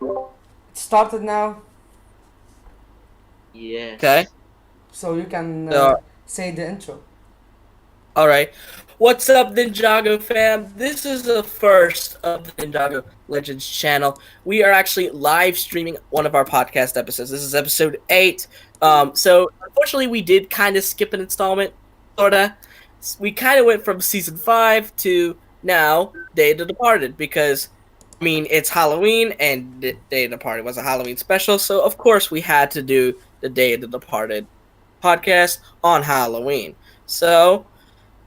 It started now, Yes. Okay. so you can So, say the intro. all right. What's up, Ninjago fam? This is the first of the Ninjago Legends channel. We are actually live streaming one of our podcast episodes. This is episode 8. So unfortunately, we did kind of skip an installment, sorta. We kind of went from season 5 to now Day of the Departed because I mean it's Halloween and Day of the Departed was a Halloween special, so of course we had to do the Day of the Departed podcast on Halloween. So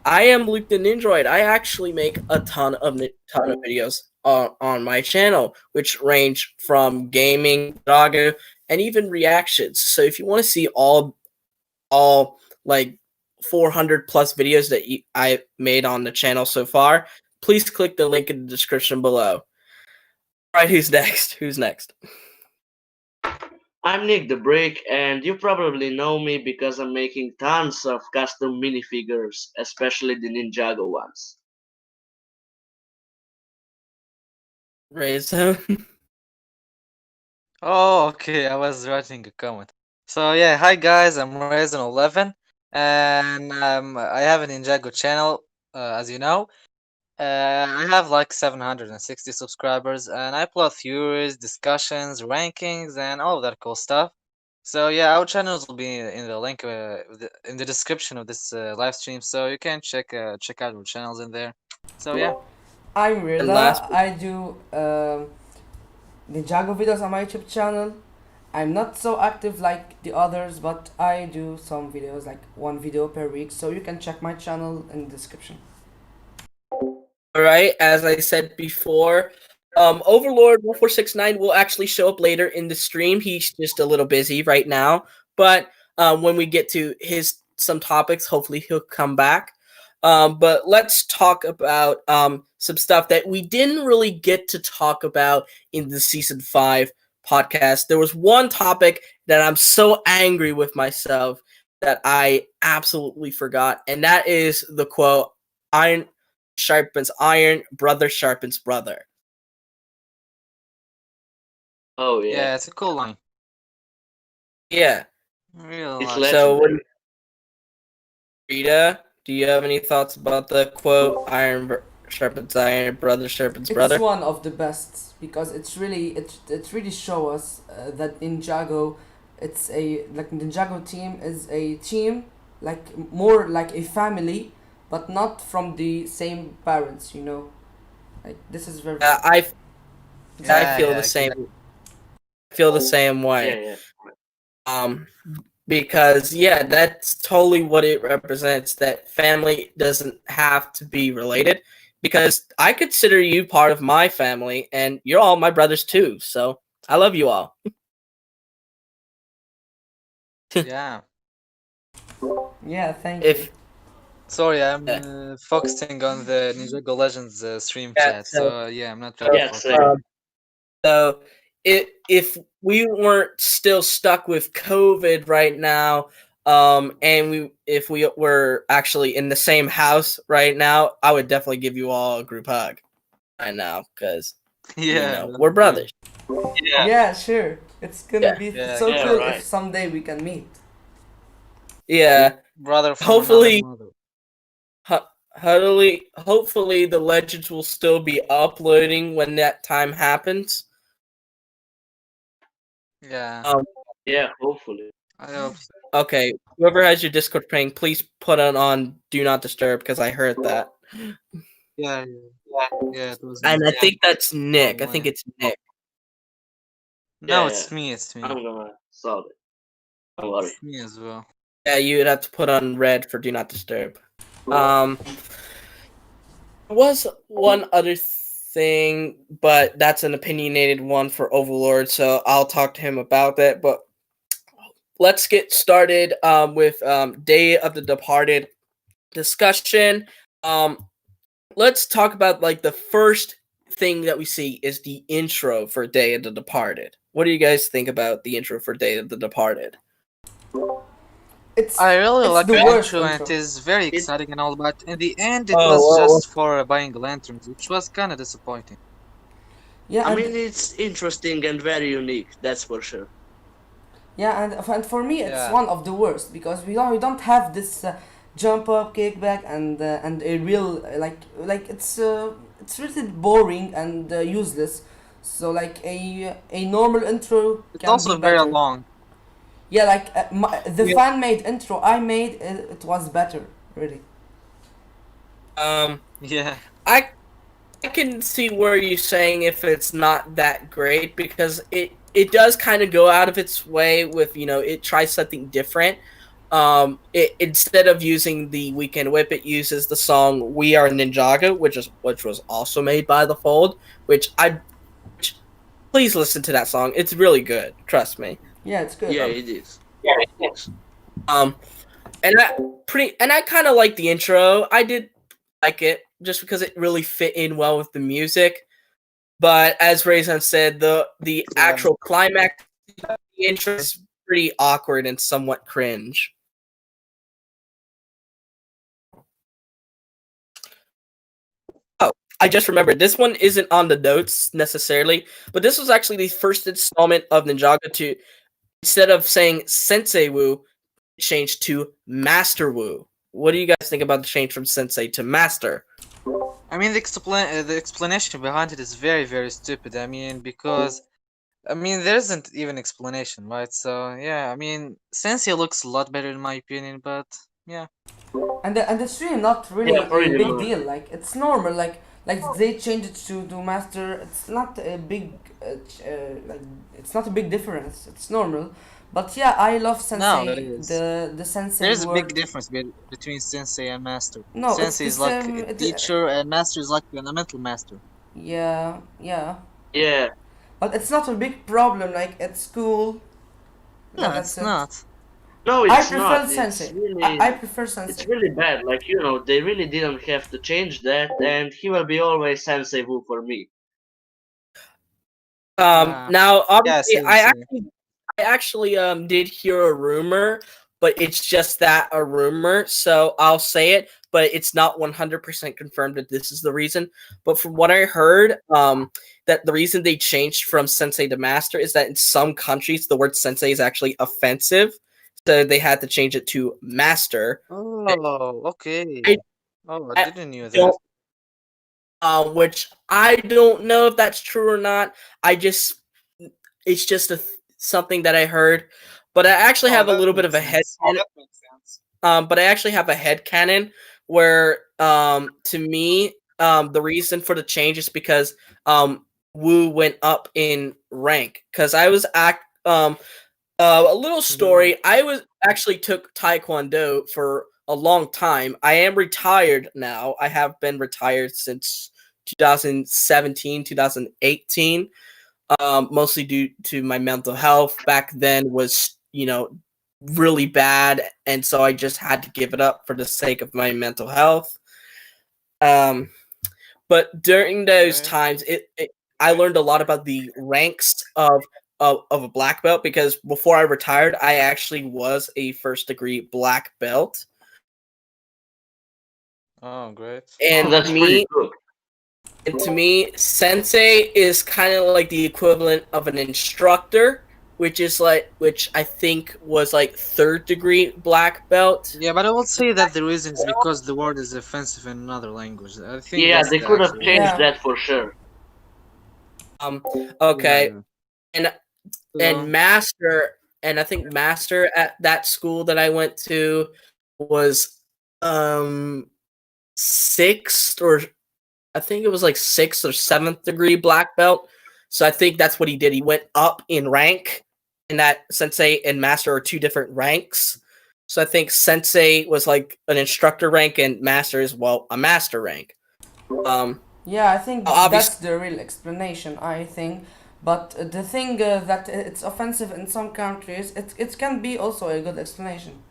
I am Luke the Nindroid. I actually make a ton of videos on my channel, which range from gaming, doggo, and even reactions. So if you want to see all like 400 plus videos that I made on the channel so far, please click the link in the description below. All right, who's next? Who's next? I'm Nick the Brick, and you probably know me because I'm making tons of custom minifigures, especially the Ninjago ones. Rayzone. Oh, okay. I was writing a comment. So yeah, hi guys. I'm Rayzone 11, and I have a Ninjago channel, as you know. I have like 760 subscribers, and I upload theories, discussions, rankings, and all of that cool stuff. So yeah, our channels will be in the link in the description of this live stream, so you can check out our channels in there. So yeah. I'm And last, Rida. I do Ninjago videos on my YouTube channel. I'm not so active like the others, but I do some videos, like one video per week. So you can check my channel in the description. all right, as I said before, Overlord 1469 will actually show up later in the stream. He's just a little busy right now, but when we get to some topics, hopefully he'll come back. But let's talk about some stuff that we didn't really get to talk about in the season 5 podcast. There was one topic that I'm so angry with myself that I absolutely forgot, and that is the quote, "Iron sharpens iron, brother sharpens brother." Oh Yeah, yeah, it's a cool line. Yeah. Real it's like So, legendary. Rita, do you have any thoughts about the quote, sharpens iron, brother sharpens It's brother? one of the best because it really show us that Ninjago, it's a like Ninjago team is a team like more like a family, but not from the same parents. You know, like this is very. I yeah, feel yeah, the same. exactly. I feel the same Yeah, way. yeah. Um, because yeah, that's totally what it represents. That family doesn't have to be related. Because I consider you part of my family, and you're all my brothers too. So I love you all. Yeah. Yeah, thank If you. Sorry, I'm uh, focusing on the Ninjago Legends stream yeah, chat. So yeah, I'm not really Yeah, focused. same. So if we weren't still stuck with COVID right now, and if we were actually in the same house right now, I would definitely give you all a group hug right now because Yeah, we're that's true. brothers. Yeah, Yeah, sure. It's gonna Yeah, be Yeah, so yeah, cool exactly. if right. someday we can meet. yeah. Brother from another Hopefully, mother. hopefully the legends will still be uploading when that time happens. Yeah, Um, Yeah, hopefully. I hope so. okay, whoever has your Discord playing, please put it on Do Not Disturb because I heard that. Yeah, yeah, yeah. It was me. And I think that's Nick. I think Probably. it's Nick. No, Yeah, yeah. it's me. It's me. I'm gonna solve it. Don't worry. It's me as well. Yeah, you would have to put on red for Do Not Disturb. There was one other thing, but that's an opinionated one for Overlord, so I'll talk to him about that. But let's get started with Day of the Departed discussion. Let's talk about like the first thing that we see is the intro for Day of the Departed. What do you guys think about the intro for Day of the Departed? It's I really it's like the the worst intro, and it intro. is very It, exciting and all, but in the end, it was Oh, just for buying lanterns, which was kind of disappointing. Yeah, I and mean, it's interesting and very unique, that's for sure. yeah, and for me it's Yeah. one of the worst because we don't have this jump up, kick back, and a real like it's really boring and useless. So like a normal intro It's can be also very better. long. Yeah, like the Yeah. fan made intro I made, it was better, really. Um, Yeah. I I can see where you're saying if it's not that great because it does kind of go out of its way with it tries something different. It instead of using the Weekend Whip, it uses the song "We Are Ninjago," which was also made by the Fold. Which please listen to that song. It's really good. Trust me. Yeah, it's good. Yeah, it is. Um, and I kind of like the intro. I did like it just because it really fit in well with the music. But as Rayzone said, the Yeah. actual climax of the intro is pretty awkward and somewhat cringe. Oh, I just remembered this one isn't on the notes necessarily, but this was actually the first installment of Ninjago to instead of saying Sensei Wu, it changed to Master Wu. What do you guys think about the change from Sensei to Master? I mean, the explanation behind it is very, very stupid. I mean, because there isn't even explanation, right? So yeah, I mean, Sensei looks a lot better in my opinion, but yeah. And it's really not Yeah, really a pretty big much. deal. Like it's normal. Like they changed it to master. It's not a big like it's not a big difference. It's normal. But yeah, I love No, there sensei, is. the sensei There's a big word. difference between Sensei and Master. No, it's Sensei the is like same. a teacher, and Master is like an elemental master. Yeah, yeah. Yeah. But it's not a big problem. Like at school, No, that's it's it. not. No, I it's prefer not. It's sensei. really, I prefer it's sensei. really bad. Like, they really didn't have to change that, and he will be always Sensei Wu for me. Yeah. Now Yeah, obviously same, same. I actually did hear a rumor, but it's just that a rumor, so I'll say it, but it's not 100% confirmed that this is the reason. But from what I heard, that the reason they changed from sensei to master is that in some countries the word sensei is actually offensive, so they had to change it to master. Oh, I, okay. Oh, I I didn't knew that. don't which I don't know if that's true or not. I just it's just something that I heard, but I actually Oh, have a that little bit of makes a head sense. canon. But I actually have a head canon where to me the reason for the change is because Wu went up in rank because I was a little Mhm. story. I was actually took Taekwondo for a long time. I am retired now. I have been retired since 2017, 2018. Mostly due to my mental health. Back then was really bad, and so I just had to give it up for the sake of my mental health. Um, but during those Okay. times, it I learned a lot about the ranks of a black belt because before I retired, I actually was a first degree black belt, Oh, great. Oh, and that's pretty good. to me, sensei is kind of like the equivalent of an instructor, which I think was like third degree black belt. Yeah, but I would say that the reason is because the word is offensive in another language. I think Yeah, that's they the could have actual changed reason. Yeah. that for sure. Um, okay, Yeah. and So, master, and I think master at that school that I went to was um sixth or I think it was like sixth or seventh degree black belt. So I think that's what he did. He went up in rank, and that sensei and master are two different ranks. So I think sensei was like an instructor rank, and master is a master rank. Yeah, I think Obviously, that's the real explanation, I think. But the thing that it's offensive in some countries, it can be also a good explanation.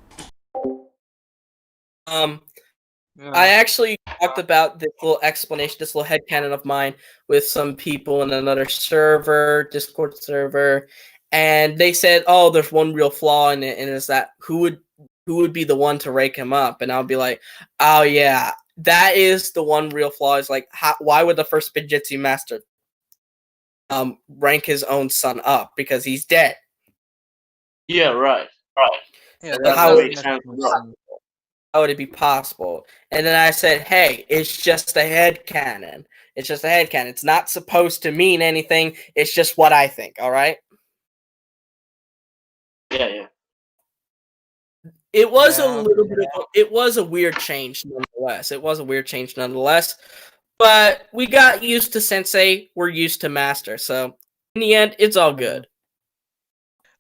um, I yeah. actually talked about this little explanation, this little headcanon of mine with some people in another server, Discord server, and they said, "Oh, there's one real flaw in it, and it's that who would be the one to rake him up?" And I'll be like, "Oh yeah, that is the one real flaw. Is like, why would the first Bijitsu master rank his own son up because he's dead. Yeah, right. Yeah, So That how that would, makes makes sense. more Bro. sense. how would it be possible? And then I said, hey, it's just a headcanon. It's just a headcanon. It's not supposed to mean anything. It's just what I think, all right? Yeah. It was a Yeah, little okay. bit of it was a weird change nonetheless. It was a weird change nonetheless. But we got used to Sensei, we're used to Master. So in the end, it's all good.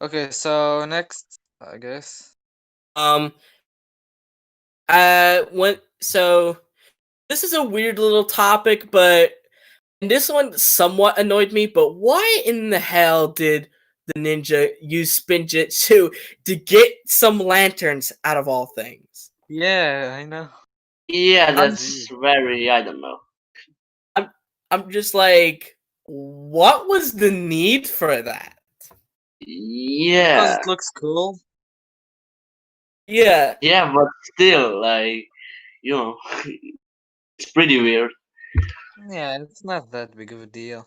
Okay, so next, I guess. Um so this is a weird little topic, but this one somewhat annoyed me, but why in the hell did the ninja use Spinjitzu to get some lanterns out of all things? Yeah, I know. Yeah, I'm that's very. I don't know. I'm just like, what was the need for that? Because Yeah, it looks cool. Yeah, yeah, but still, like, you know, it's pretty weird. Yeah, it's not that big of a deal.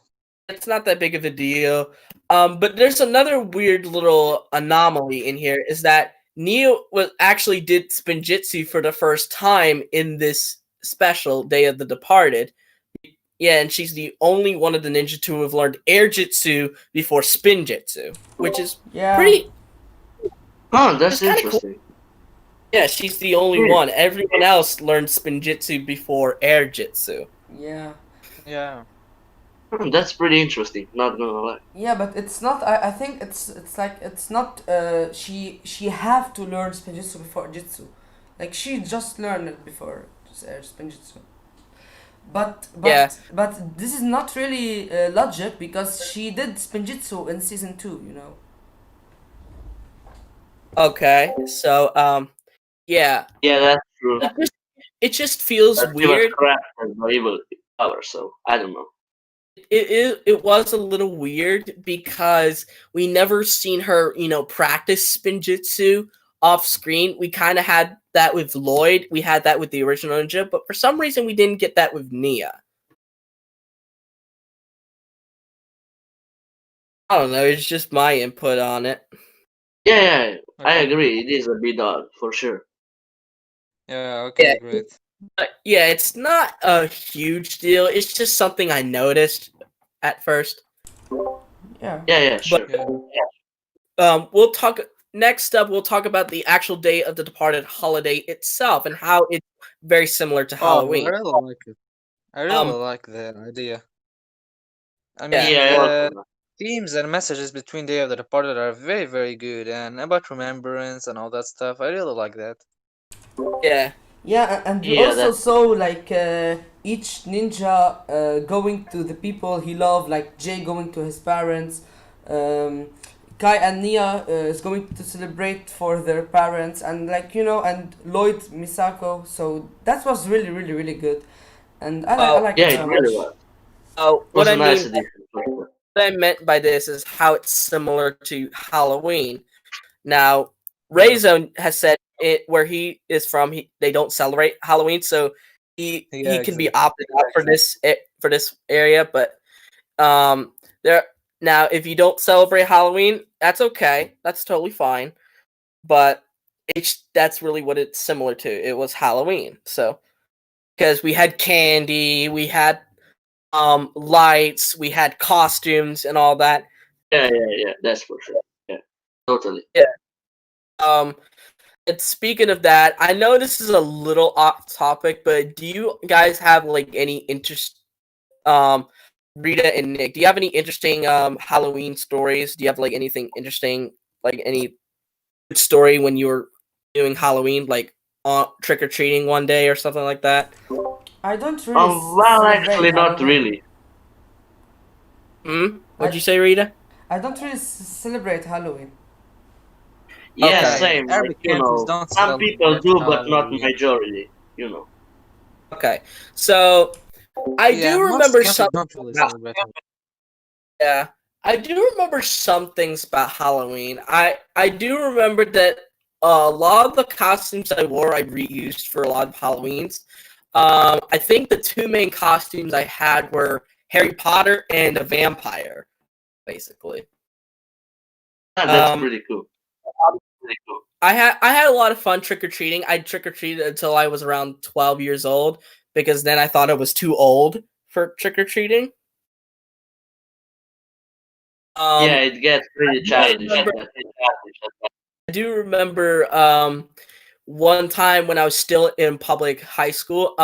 it's not that big of a deal. But there's another weird little anomaly in here is that Neo was actually did Spinjitzu for the first time in this special Day of the Departed. Yeah, and she's the only one of the ninja to have learned Air Jitsu before Spinjitzu, which is Yeah. pretty. Oh, It's that's kind of cool. interesting. Yeah, she's the only Hmm. one. Everyone else learned Spinjitzu before Air Jitsu. Yeah. Yeah. That's pretty interesting. Not gonna lie. Yeah, but it's not. I think it's like it's not. She have to learn spinjitzu before jitsu, like she just learned it before spinjitzu. Yeah. But this is not really logic because she did spinjitzu in season 2. You know. Okay, so yeah, Yeah, that's true. it just feels But she was weird. crafted by evil power, so I don't know. It was a little weird because we never seen her, practice Spinjitzu off screen. We kind of had that with Lloyd. We had that with the original ninja, but for some reason we didn't get that with Nia. I don't know. It's just my input on it. Yeah, I Okay. agree. It is a bit odd for sure. Yeah, okay, Yeah. great. But yeah, it's not a huge deal. It's just something I noticed at first. Yeah. Yeah, sure. Yeah. We'll talk next up. We'll talk about the actual Day of the Departed holiday itself and how it's very similar to Oh, Halloween. I really like it. I really Um, like the idea. I Yeah. mean, Yeah, the themes and messages between Day of the Departed are very, very good, and about remembrance and all that stuff. I really like that. Yeah, Yeah, and you Yeah, also that's- saw like each ninja going to the people he loved, like Jay going to his parents, Kai and Nia is going to celebrate for their parents, and like and Lloyd Misako. So that was really, really, really good, and I like yeah, it it so really much. was. Oh, It was what I a nice mean, addition. For sure. what I meant by this is how it's similar to Halloween. Now, Rayzone has said it where he is from. They don't celebrate Halloween, so he Yeah, can be exactly. opted out for this area. But there now, if you don't celebrate Halloween, that's okay. That's totally fine. But that's really what it's similar to. It was Halloween, so because we had candy, we had lights, we had costumes and all that. Yeah, that's for sure. Yeah, totally. Um, and speaking of that, I know this is a little off topic, but do you guys have like any interest? Rita and Nick, do you have any interesting Halloween stories? Do you have like anything interesting, like any good story when you were doing Halloween, like trick or treating one day or something like that? I don't really Well, celebrate actually, not Halloween. really. What'd you say, Rita? I don't really celebrate Halloween. Yeah, Okay. same. Every Like, countries don't some people celebrate do, but not Halloween. majority. Okay, so I Yeah, do most remember countries some. don't really celebrate Halloween. Yeah, I do remember some things about Halloween. I do remember that a lot of the costumes I wore I reused for a lot of Halloweens. I think the two main costumes I had were Harry Potter and a vampire. basically. That's pretty cool. I had a lot of fun trick or treating. I trick or treated until I was around 12 years old because then I thought I was too old for trick or treating. Yeah, it gets pretty childish. I do remember one time when I was still in public high school.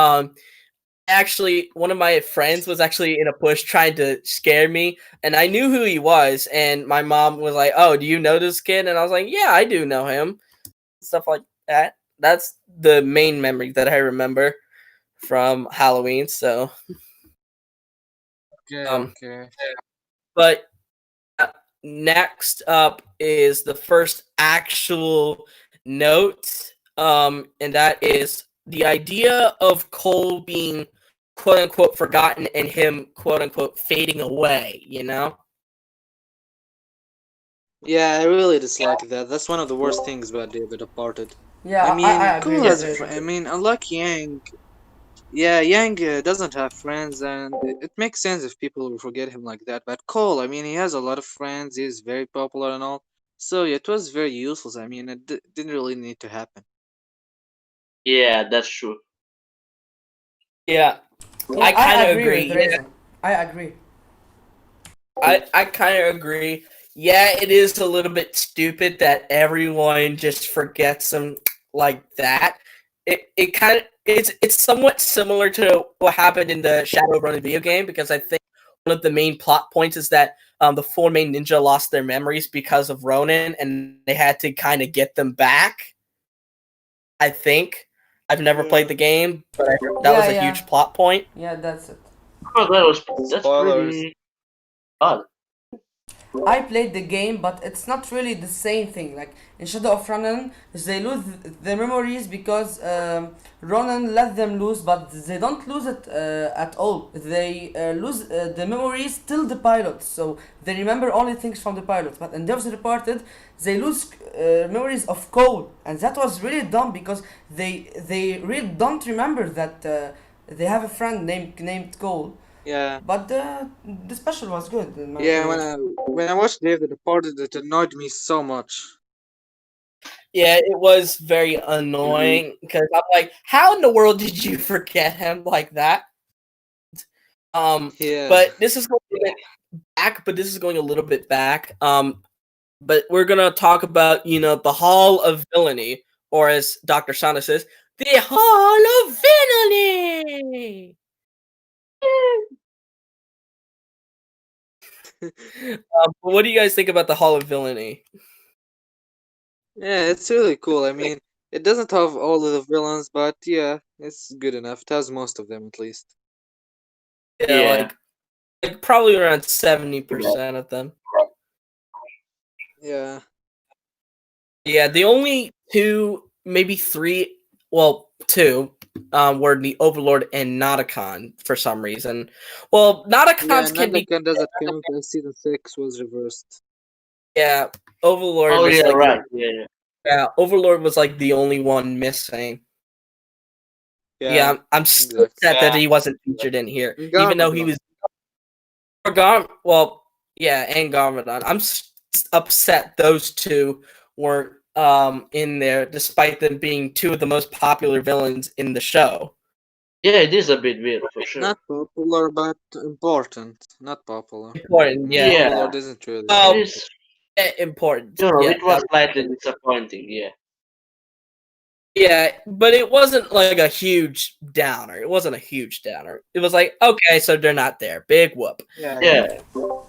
Actually, one of my friends was actually in a bush trying to scare me, and I knew who he was. And my mom was like, "Oh, do you know this kid?" And I was like, "Yeah, I do know him." Stuff like that. That's the main memory that I remember from Halloween. So, Okay. but next up is the first actual note, and that is the idea of Cole being quote unquote forgotten and him quote unquote fading away. You know? Yeah, I really dislike that. That's one of the worst things about David Departed. Yeah, I mean, I agree Cole with has. it. I mean, unlike Yang, yeah, Yang doesn't have friends, and it makes sense if people will forget him like that. But Cole, I mean, he has a lot of friends. He's very popular and all. So yeah, it was very useless. I mean, it didn't really need to happen. Yeah, that's true. Yeah, Yeah, I kind of agree agree. with Rayzone. I agree. I kind of agree. Yeah, it is a little bit stupid that everyone just forgets him like that. It kind of it's somewhat similar to what happened in the Shadowrun video game because I think one of the main plot points is that the four main ninja lost their memories because of Ronin, and they had to kind of get them back. I think I've never played the game, but I heard that was a huge plot point. Yeah, that's it. Oh, that's Spoilers. pretty odd. I played the game, but it's not really the same thing. Like in Shadow of Ronin, they lose the memories because Ronin let them lose, but they don't lose it at all. They lose the memories till the pilot, so they remember only things from the pilot. But in Devs Reported, they lose memories of Cole, and that was really dumb because they really don't remember that they have a friend named Cole. Yeah. But the special was good. In my Yeah, opinion. when I watched David Departed, it annoyed me so much. Yeah, it was very annoying because I'm like, how in the world did you forget him like that? Yeah. But this is going a bit back, but this is going a little bit back. But we're gonna talk about, the Hall of Villainy, or as Dr. Sana says, the Hall of Villainy. What do you guys think about the Hall of Villainy? Yeah, it's really cool. I mean, it doesn't have all of the villains, but yeah, it's good enough. It has most of them at least. Yeah, like probably around 70% of them. Yeah. Yeah, the only two, maybe three, well, two, were the Overlord and Nauticon for some reason. Well, Yeah, Nauticon's can be, Nandakan doesn't count as season 6 was reversed. yeah, Overlord Oh was yeah, like, right. Yeah. Overlord was like the only one missing. Yeah, I'm still exactly. upset that he wasn't featured in here, And even though he Garmadon. was. Well, yeah, and Garmadon. I'm upset those two weren't in there, despite them being two of the most popular villains in the show. Yeah, it is a bit weird for sure. Not popular, but important. Not popular. Important, yeah. Yeah. Overlord isn't really. It is, important. it was slightly disappointing. Yeah. Yeah, but it wasn't like a huge downer. It wasn't a huge downer. It was like, okay, so they're not there. Big whoop. Yeah.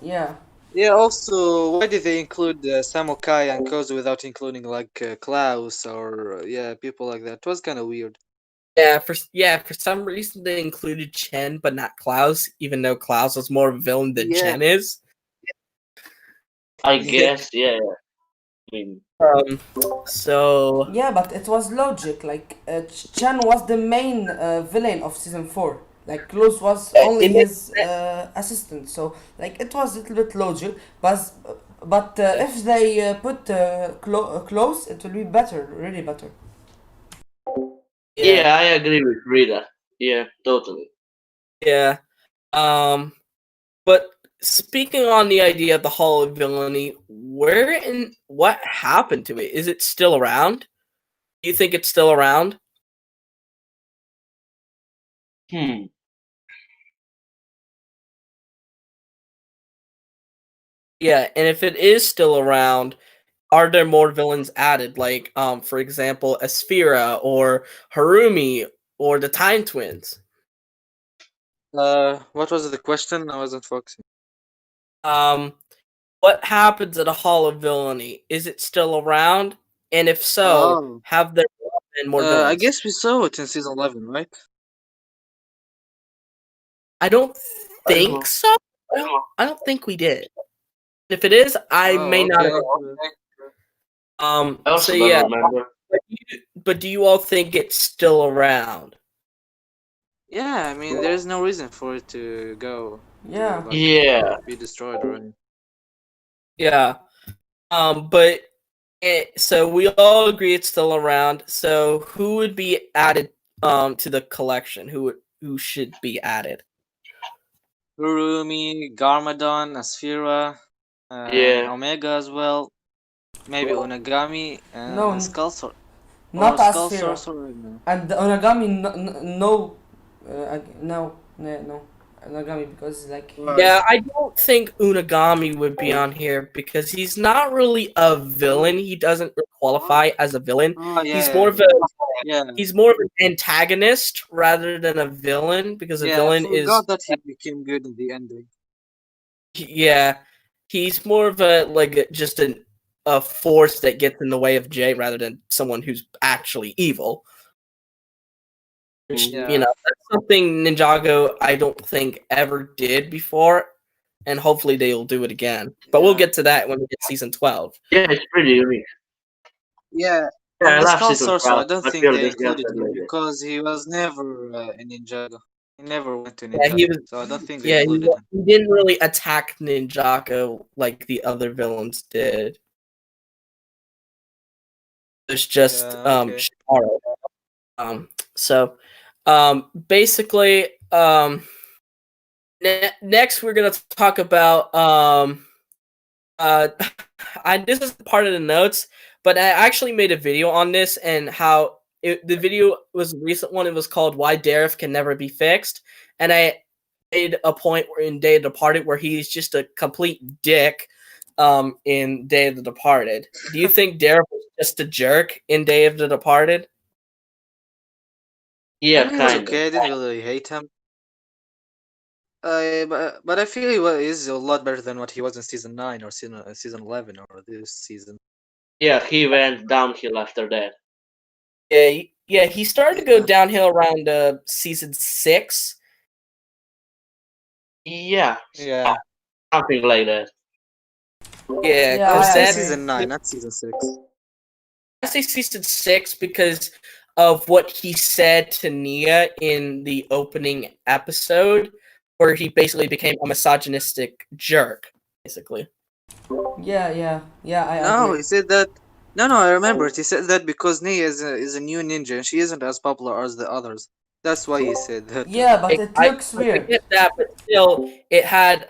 Yeah. Yeah, also, why did they include Samukai and Kozu without including like Klaus or people like that? It was kind of weird. Yeah, for some reason they included Chen, but not Klaus, even though Klaus was more of a villain than Chen is. I guess, yeah. I mean, so Yeah, but it was logic. Like Chan was the main villain of season 4. Like Klaus was only his assistant. So like it was a little bit logic. But if they put Klaus, it will be better, really better. yeah, I agree with Rida. Yeah, totally. Yeah. But speaking on the idea of the Hall of Villainy, what happened to it? Is it still around? Do you think it's still around? Yeah, and if it is still around, are there more villains added? Like, for example, Asphira or Harumi or the Time Twins? What was the question? I wasn't focusing. What happens at a Hall of Villainy? Is it still around? And if so, Oh, have there been more I villains? guess we saw it in season 11, right? I don't I don't think know. so. I don't think we did. If it is, I may not have. I also So don't yeah, remember. but do you all think it's still around? Yeah, I mean, there's no reason for it to go. Yeah. To, like, Yeah. be destroyed or anything. Yeah. But so we all agree it's still around. So who would be added to the collection? Who should be added? Urumi, Garmadon, Asphira, and Yeah. Omega as well. Maybe Onagami and No, Skull not Skull Asphira. Sorcerer. No. And the Onagami, no, no, Onagami, because like Yeah, I don't think Unagami would be on here because he's not really a villain. He doesn't qualify as a villain. Oh yeah, He's more of a yeah. he's more of an antagonist rather than a villain because a Yeah, I villain is forgot that he became good in the ending. yeah, he's more of a just a force that gets in the way of Jay rather than someone who's actually evil. Which, Yeah. you know, that's something Ninjago I don't think ever did before, and hopefully they'll do it again. But we'll Yeah. get to that when we get season 12. Yeah, it's pretty unique. Yeah. Yeah, I And the love Skull season Sorcerer, 12. I don't I think feel they this guy included said him like it. because he was never in Ninjago. He never went to Yeah, he Ninjago, was. so I don't think they Yeah, included him. he didn't really attack Ninjago like the other villains did. It's just Yeah, okay. Shikaro. So basically next we're gonna talk about this is part of the notes, but I actually made a video on this and how the video was a recent one. It was called "Why Dareth Can Never Be Fixed," and I made a point in Day of the Departed where he's just a complete dick. In Day of the Departed, do you think Dareth was just a jerk in Day of the Departed? Yeah, And he was kind of. okay. I didn't really hate him. But I feel is a lot better than what he was in season 9 or season 11 or this season. Yeah, he went downhill after that. Yeah, he started to go downhill around season 6. Yeah, Yeah. something like that. Yeah, Yeah, I would because say I that agree. season 9, not season 6. I say season 6 because of what he said to Nia in the opening episode, where he basically became a misogynistic jerk, basically. yeah. I No, agree. he said that. No, I remember it. He said that because Nia is a new ninja and she isn't as popular as the others. That's why he said that. Yeah, but it looks I weird. get that, but still, it had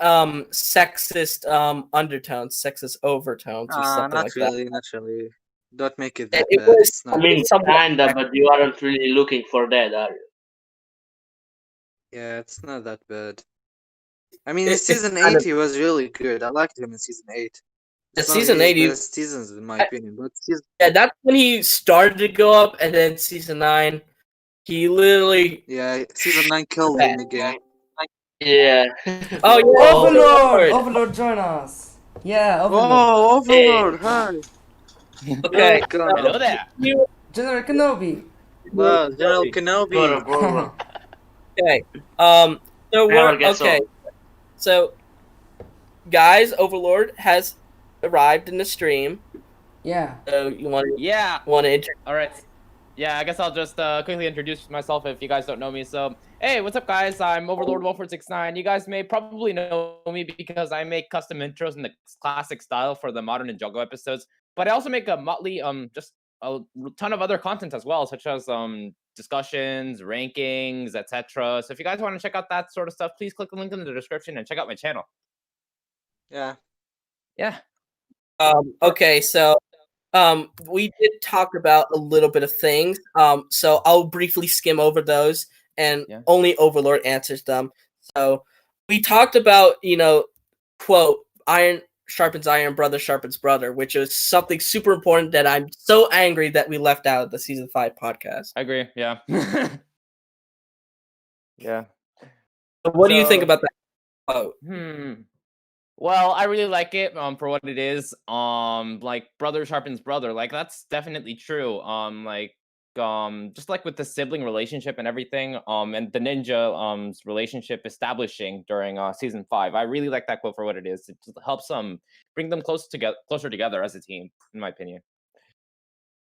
sexist undertones, sexist overtones, or something Not like really, not really. Don't make it that. that It bad. was, It's I not. mean, somewhat kinda, but you aren't really looking for that, are you? Yeah, it's not that bad. I mean, in it's season kind 8, of he was really good. I liked him in season 8. It's one of season his 8. best seasons, in my opinion. But season. Yeah, that's when he started to go up, and then season 9, he literally. Yeah, season 9 killed bad. him again. Yeah. Oh yeah, Overlord, Overlord. Overlord, join us. Yeah, Overlord. Oh, Hey. Overlord! Hi! Okay, Welcome! Hello there. General Kenobi. Wow, General What Kenobi! a bro. Okay. So Never we're gets okay. old. So, guys, Overlord has arrived in the stream. Yeah. So you want Yeah. to introduce? All right. Yeah, I guess I'll just quickly introduce myself if you guys don't know me. So, hey, what's up, guys? I'm Overlord 1469. You guys may probably know me because I make custom intros in the classic style for the modern Ninjago episodes. But I also make a motley, just a ton of other content as well, such as discussions, rankings, etc. So if you guys want to check out that sort of stuff, please click the link in the description and check out my channel. Yeah. Yeah. Okay, so we did talk about a little bit of things. So I'll briefly skim over those, and Yeah. only Overlord answers them. So we talked about, quote, iron sharpens iron, brother sharpens brother, which is something super important that I'm so angry that we left out of the season 5 podcast. I agree. Yeah. Yeah. What do you think So- about that quote? Well, I really like it for what it is. Like brother sharpens brother. Like that's definitely true. Just like with the sibling relationship and everything, and the ninja relationship establishing during season 5. I really like that quote for what it is. It just helps bring them closer together as a team, in my opinion.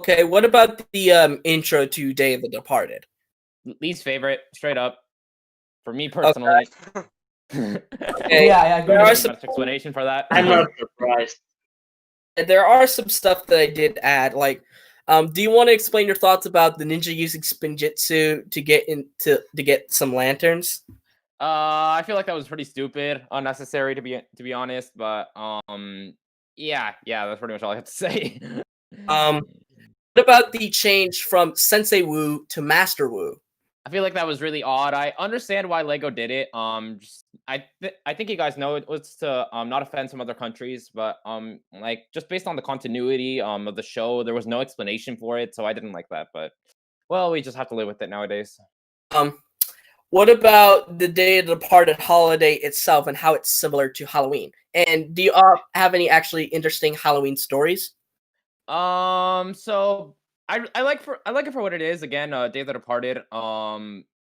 Okay, what about the intro to Day of the Departed? Least favorite, straight up. For me personally. Okay. Yeah, I agree. There are Much some explanation for that. I'm not surprised. there are some stuff that I did add. Like, do you want to explain your thoughts about the ninja using spinjitzu to get some lanterns? I feel like that was pretty stupid, unnecessary to be honest. But yeah, that's pretty much all I have to say. What about the change from Sensei Wu to Master Wu? I feel like that was really odd. I understand why Lego did it. I think you guys know it was to not offend some other countries, but like just based on the continuity of the show, there was no explanation for it, so I didn't like that. But well, we just have to live with it nowadays. What about the Day of the Departed holiday itself and how it's similar to Halloween? And do you have any actually interesting Halloween stories? So I like it for what it is. Again, Day of the Departed.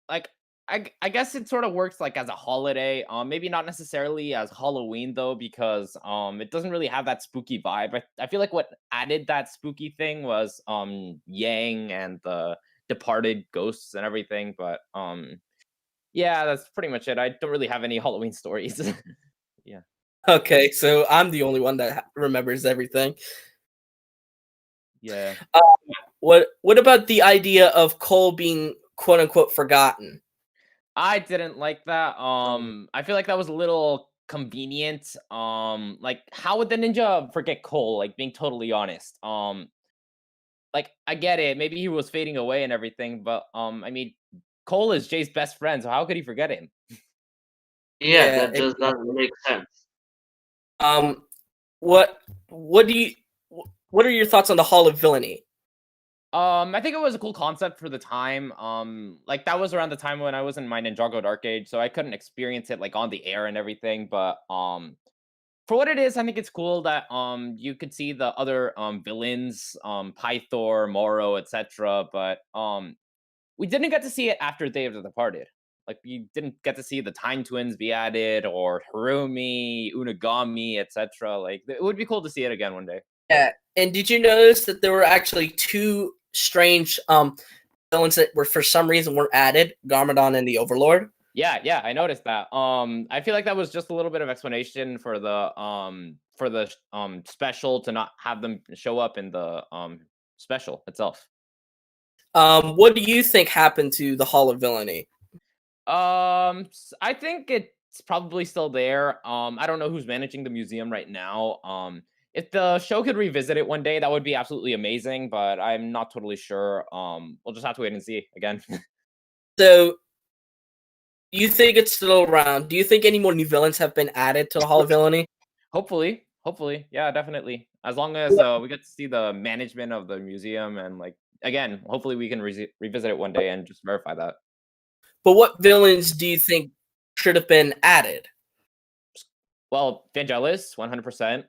Like I guess it sort of works like as a holiday. Maybe not necessarily as Halloween though, because it doesn't really have that spooky vibe. I feel like what added that spooky thing was Yang and the departed ghosts and everything. But yeah, that's pretty much it. I don't really have any Halloween stories. Yeah. Okay, so I'm the only one that remembers everything. Yeah. What about the idea of Cole being quote unquote forgotten? I didn't like that. I feel like that was a little convenient. Like how would the ninja forget Cole? Like being totally honest. Like I get it. Maybe he was fading away and everything, but I mean, Cole is Jay's best friend, so how could he forget him? Yeah, Yeah, that just doesn't make sense. What what are your thoughts on the Hall of Villainy? I think it was a cool concept for the time. Like that was around the time when I was in my Ninjago Dark Age, so I couldn't experience it like on the air and everything. But for what it is, I think it's cool that you could see the other villains, Pythor, Moro, etc. But we didn't get to see it after Day of the Departed. Like we didn't get to see the Time Twins be added or Harumi, Unagami, etc. Like it would be cool to see it again one day. Yeah, and did you notice that there were actually two strange villains that were for some reason weren't added? Garmadon and the Overlord. Yeah, I noticed that. I feel like that was just a little bit of explanation for the special to not have them show up in the special itself. What do you think happened to the Hall of Villainy? I think it's probably still there. I don't know who's managing the museum right now. If the show could revisit it one day, that would be absolutely amazing, but I'm not totally sure. We'll just have to wait and see again. So, you think it's still around? Do you think any more new villains have been added to the Hall of Villainy? Hopefully, yeah, definitely. As long as we get to see the management of the museum and like again, hopefully we can revisit it one day and just verify that. But what villains do you think should have been added? Well, Vangelis, 100%.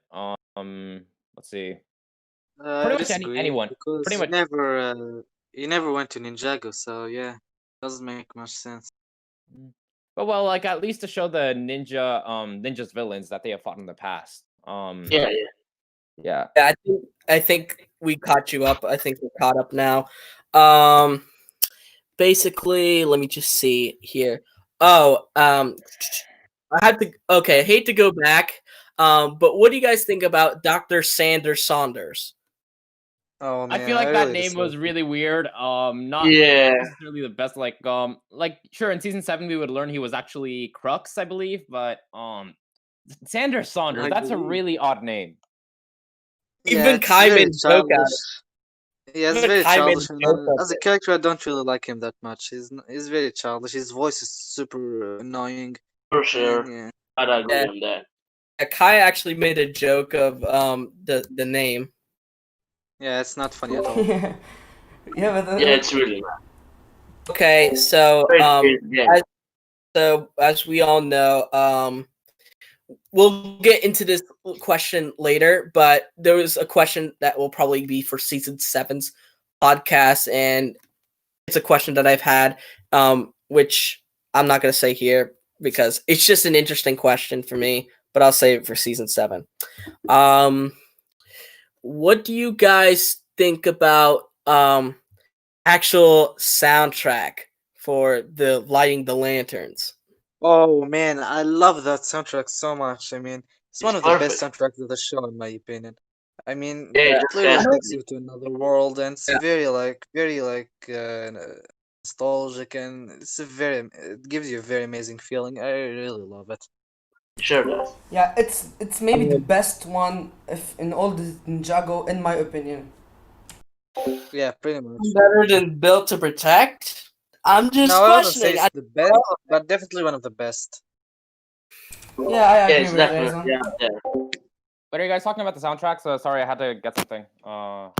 Let's see. I Pretty much disagree anyone. because Pretty much. he never went to Ninjago, so yeah, doesn't make much sense. But well, like at least to show the ninja's villains that they have fought in the past. Yeah. Yeah. I think we caught you up. I think we're caught up now. Basically, let me just see here. Oh, I hate to go back. But what do you guys think about Dr. Sanders Saunders? Oh man, I feel like that really name was dislike really weird. Not Yeah. necessarily the best. Like sure, in season 7 we would learn he was actually Crux, I believe, but Sanders Saunders. I That's a believe. really odd name. Even it's Kai very made a joke out of childish. Yeah, it's Even very Kai made a childish, and joke of as a it. character, I don't really like him that much. He's very childish. His voice is super annoying, For and sure. yeah, I'd agree Yeah. on that. Kai actually made a joke of the name. yeah, it's not funny at all. yeah, yeah, but Yeah, it's really not. Okay, so Yeah. as we all know, we'll get into this question later, but there was a question that will probably be for season 7's podcast, and it's a question that I've had, which I'm not going to say here because it's just an interesting question for me, but I'll save it for season 7. What do you guys think about actual soundtrack for the lighting the lanterns? Oh man, I love that soundtrack so much. I mean, it's one It's of the best perfect. soundtracks of the show, in my opinion. I mean, Yeah, it it just literally has takes to you to another world, and it's Yeah. very nostalgic, and it gives you a very amazing feeling. I really love it. be. Sure does. yeah, it's maybe the best one if in all the Ninjago, in my opinion. Yeah, pretty much. Better than Built to Protect? I'm just No, I wouldn't say questioning. it's the best, but definitely one of the best. Yeah, I Yeah, agree it's with definitely Rayzone. out there. What are you guys talking about the soundtrack? So sorry, I had to get something. You are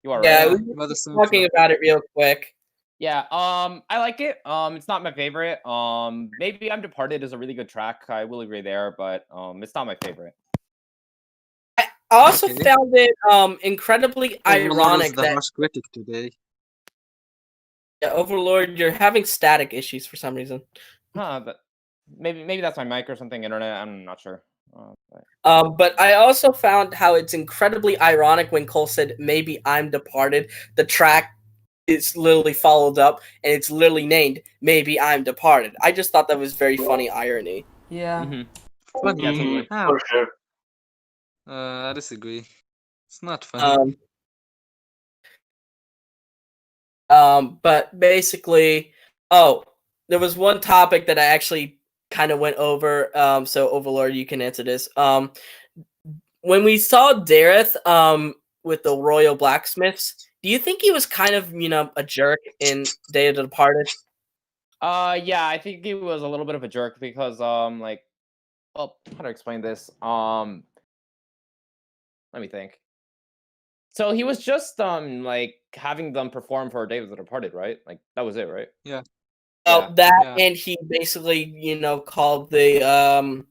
right. Yeah, Yeah, we about the were talking soundtrack. about it real quick. Yeah, I like it. It's not my favorite. Maybe I'm Departed is a really good track. I will agree there, but it's not my favorite. I also Okay. found it incredibly Overlord was ironic the that harsh critic today. Overlord, you're having static issues for some reason. But maybe that's my mic or something. Internet. I'm not sure. But I also found how it's incredibly ironic when Cole said, "Maybe I'm Departed." The track is literally followed up, and it's literally named "Maybe I'm Departed." I just thought that was very funny irony. Yeah. Funny. Yeah, totally. How? For sure. I disagree. It's not funny. But basically, there was one topic that I actually kind of went over. So Overlord, you can answer this. When we saw Dareth, with the Royal Blacksmiths, do you think he was kind of, a jerk in Day of the Departed? Yeah, I think he was a little bit of a jerk because like, well, how to explain this? Let me think. So he was just like having them perform for Day of the Departed, right? Like that was it, right? Yeah. Well, Yeah. that Yeah. and he basically, called the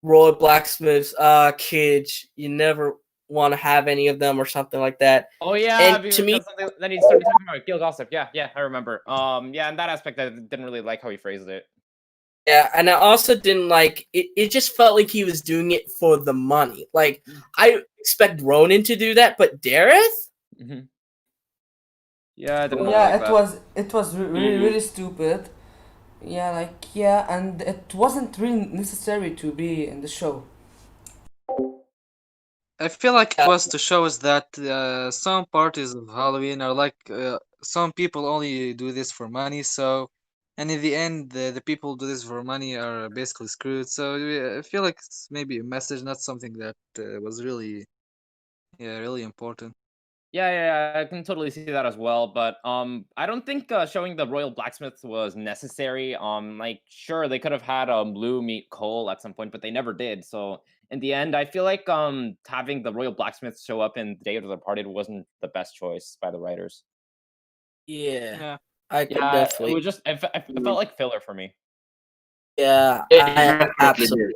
Royal Blacksmiths, kids, you never want to have any of them or something like that. Oh yeah, And to because me, then he started talking about Gil Gossip. Yeah, I remember. Yeah, in that aspect, I didn't really like how he phrased it. yeah, and I also didn't like it. It just felt like he was doing it for the money. Like, I expect Ronan to do that, but Dareth? Mm-hmm. Yeah, I didn't really Yeah, like that. it was really stupid. Yeah, and it wasn't really necessary to be in the show. I feel like it Yeah. was to show us that some parties of Halloween are like some people only do this for money. So, and in the end, the people who do this for money are basically screwed. So I feel like it's maybe a message, not something that was really, really important. Yeah, I can totally see that as well. But I don't think showing the Royal Blacksmiths was necessary. Like sure they could have had Blue meet Cole at some point, but they never did. So in the end, I feel like having the Royal Blacksmiths show up in Day of the Departed wasn't the best choice by the writers. Yeah, Yeah. I could Yeah, it definitely. was just it felt like filler for me. Yeah, It I definitely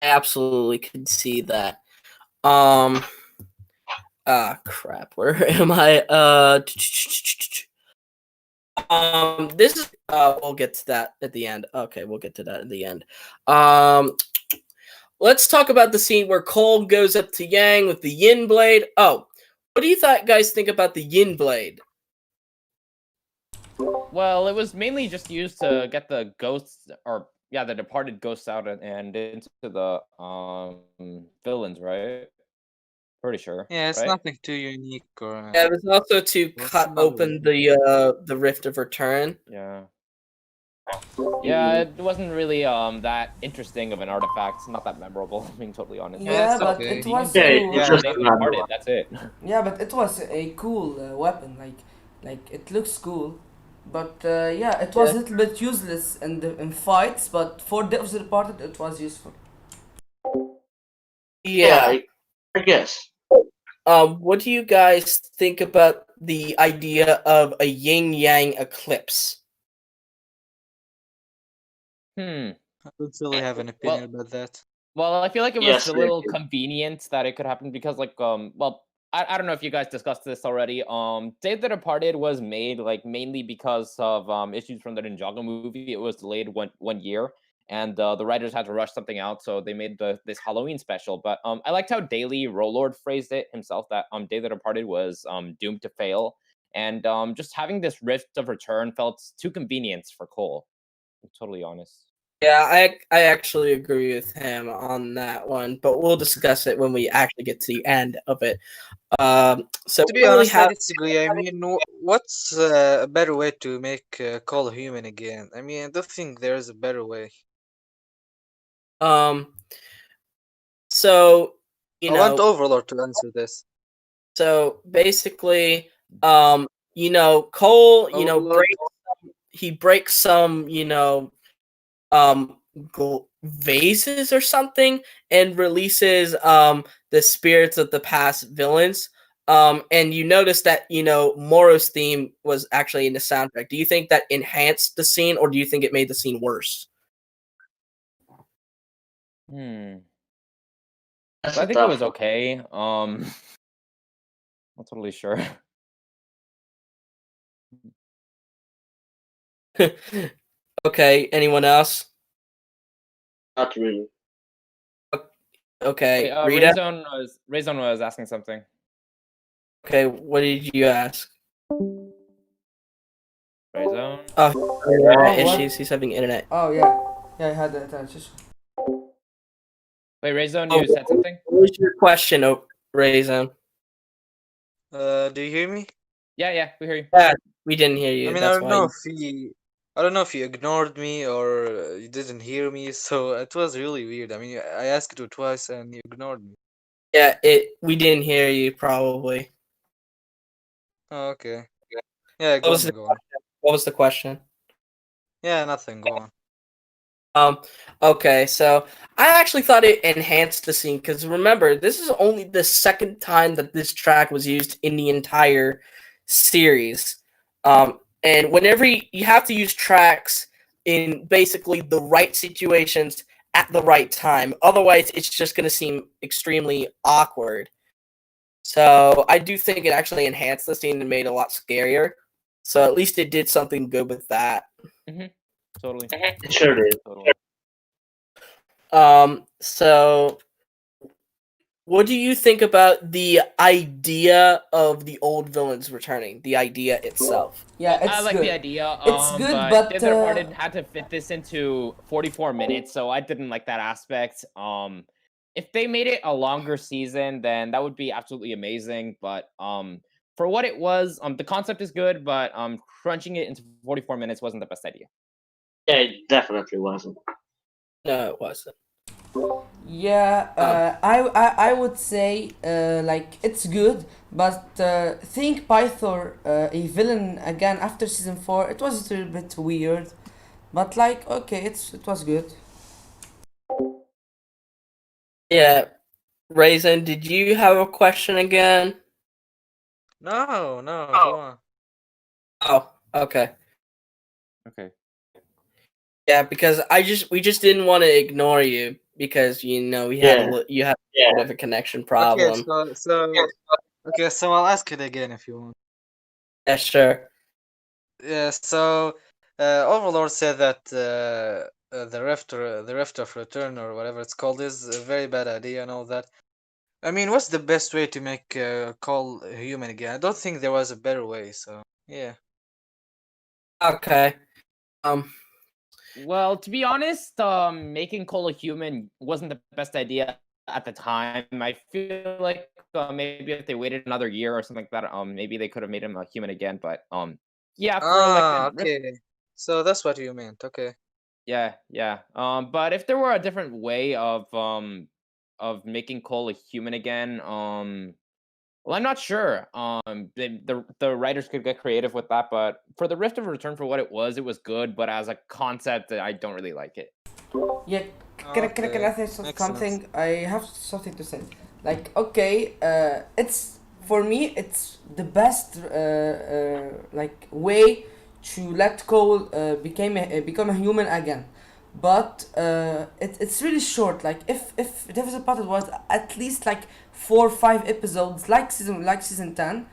absolutely could see that. Crap. Where am I? This is. We'll get to that at the end. Okay, we'll get to that at the end. Let's talk about the scene where Cole goes up to Yang with the Yin Blade. Oh, what do you guys think about the Yin Blade? Well, it was mainly just used to get the ghosts, or yeah, the departed ghosts out and into the villains, right? Pretty sure. Yeah, it's right? nothing too unique or. Yeah, it was also to What's cut another open way? the Rift of Return. Yeah. Yeah, it wasn't really that interesting of an artifact. Not that memorable, being totally honest. Yeah, it's but okay. it was Yeah, cool. it's Yeah, just They another departed. one. That's it. Yeah, but it was a cool weapon. Like it looks cool. But yeah, it was a little bit useless in fights. But for Death of the Departed, it was useful. Yeah. I guess. What do you guys think about the idea of a yin yang eclipse? Hmm. I don't really have an opinion about that. Well, I feel like it was Yes, a I little agree. convenient that it could happen because, like, well, I don't know if you guys discussed this already. Day of the Departed was made like mainly because of issues from the Ninjago movie. It was delayed one year, and the writers had to rush something out, so they made this Halloween special. But I liked how Daily Rollord phrased it himself that Day of the Departed was doomed to fail, and just having this Rift of Return felt too convenient for Cole. I'm totally honest. Yeah, I actually agree with him on that one, but we'll discuss it when we actually get to the end of it. So To we be don't really honest, I have disagree. I mean, what's a better way to make Call human again? I mean, I don't think there's a better way. um. So you I want know, Overlord to answer this. so basically, Cole, Overlord. he breaks some, um vases or something and releases the spirits of the past villains, and you notice that Moro's theme was actually in the soundtrack. Do you think that enhanced the scene, or do you think it made the scene worse? Hmm. That's I a think it tough was one. okay. Not totally sure. Okay, anyone else? Not really. Okay, Wait, Rita. Rayzone was asking something. Okay, what did you ask? Rayzone. Oh, Oh, internet what? issues. He's having internet. Oh yeah, yeah. I had that. Just Wait, Rayzone, Oh, you said something? what was your question, Rayzone? Do you hear me? Yeah, we hear you. Yeah, we didn't hear I you. mean, I That's don't why. know if I don't know if you ignored me or you didn't hear me. So it was really weird. I mean, I asked you twice and you ignored me. Yeah, we didn't hear you probably. Oh, okay. Yeah, What go was on, the go on. What was the question? Yeah, nothing. Go on. Um, okay, so I actually thought it enhanced the scene because remember, this is only the second time that this track was used in the entire series. And whenever you have to use tracks in basically the right situations at the right time, otherwise it's just going to seem extremely awkward. So I do think it actually enhanced the scene and made it a lot scarier. So at least it did something good with that. Totally. It sure did. Totally. So what do you think about the idea of the old villains returning? The idea itself. yeah, I it's like the good. idea. It's good, But but Dead Departed had to fit this into 44 minutes, so I didn't like that aspect. If they made it a longer season, then that would be absolutely amazing. But for what it was, the concept is good, but crunching it into 44 minutes wasn't the best idea. Yeah, it definitely wasn't. No, it wasn't. yeah, I would say like it's good, but think Pythor a villain again after season 4. It was a little bit weird, but like okay, it was good. Yeah. Raisin, did you have a question again? No, go on. Oh, okay. Okay. Yeah, because we just didn't want to ignore you because we had you had a bit of a connection Okay, problem. so I'll ask it again if you want. Yeah, sure. Yeah, so Overlord said that the Rift of Return or whatever it's called is a very bad idea and all that. I mean, what's the best way to make Call human again? I don't think there was a better way. So yeah. Okay. Well, to be honest, making Cole a human wasn't the best idea at the time. I feel like maybe if they waited another year or something like that, maybe they could have made him a human again. But yeah, for like Ah, Rift, okay. So that's what you meant. Okay. Yeah, yeah. But if there were a different way of making Cole a human again, well, I'm not sure. The writers could get creative with that, but for the Rift of Return, for what it was good. But as a concept, I don't really like it. Yeah, can I say Makes something? sense. I have something to say. Like, okay, it's for me, it's the best like way to let Cole become a human again. But it's really short. Like, if Devil's Part was at least like 4 or 5 episodes, like season 10,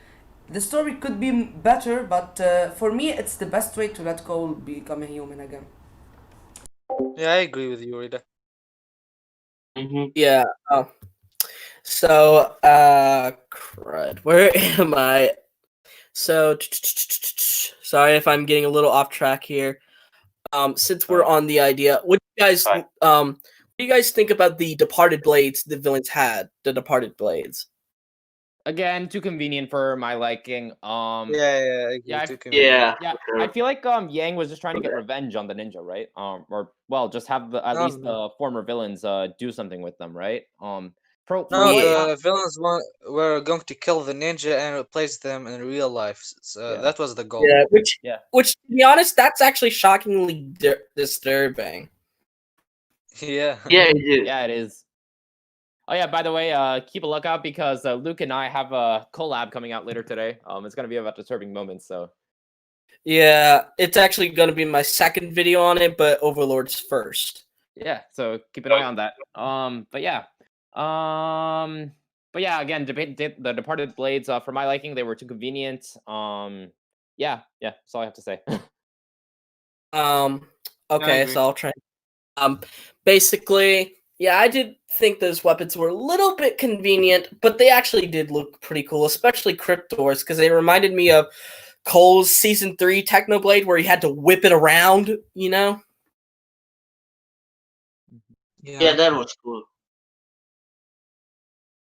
the story could be better. But for me, it's the best way to let Cole become a human again. Yeah, I agree with you, Rida. Yeah. So, crud. Where am I? So, sorry if I'm getting a little off track here. Since we're on the idea, what do you guys think about the departed blades the villains had? The departed blades. Again, too convenient for my liking. Yeah, I agree. yeah, Too convenient. Yeah, Yeah, for I sure. feel like Yang was just trying to get revenge on the ninja, right? Or well, just have at No, least no. the former villains do something with them, right? For No, what? Yeah. the villains were going to kill the ninja and replace them in real life. So Yeah. that was the goal. Yeah, Yeah. which to be honest, that's actually shockingly disturbing. Yeah. Yeah, it is. Yeah, it is. Oh yeah, by the way, keep a lookout because Luke and I have a collab coming out later today. It's gonna be about disturbing moments. So Yeah, it's actually going to be my second video on it, but Overlord's first. yeah, so keep an eye on that. But yeah, again, the Departed Blades. For my liking, they were too convenient. Yeah, that's all I have to say. Okay, agree. so I'll try. Basically, yeah, I did think those weapons were a little bit convenient, but they actually did look pretty cool, especially Kryptor's, because they reminded me of Cole's Season 3 Technoblade, where he had to whip it around, you know? Yeah, that was cool.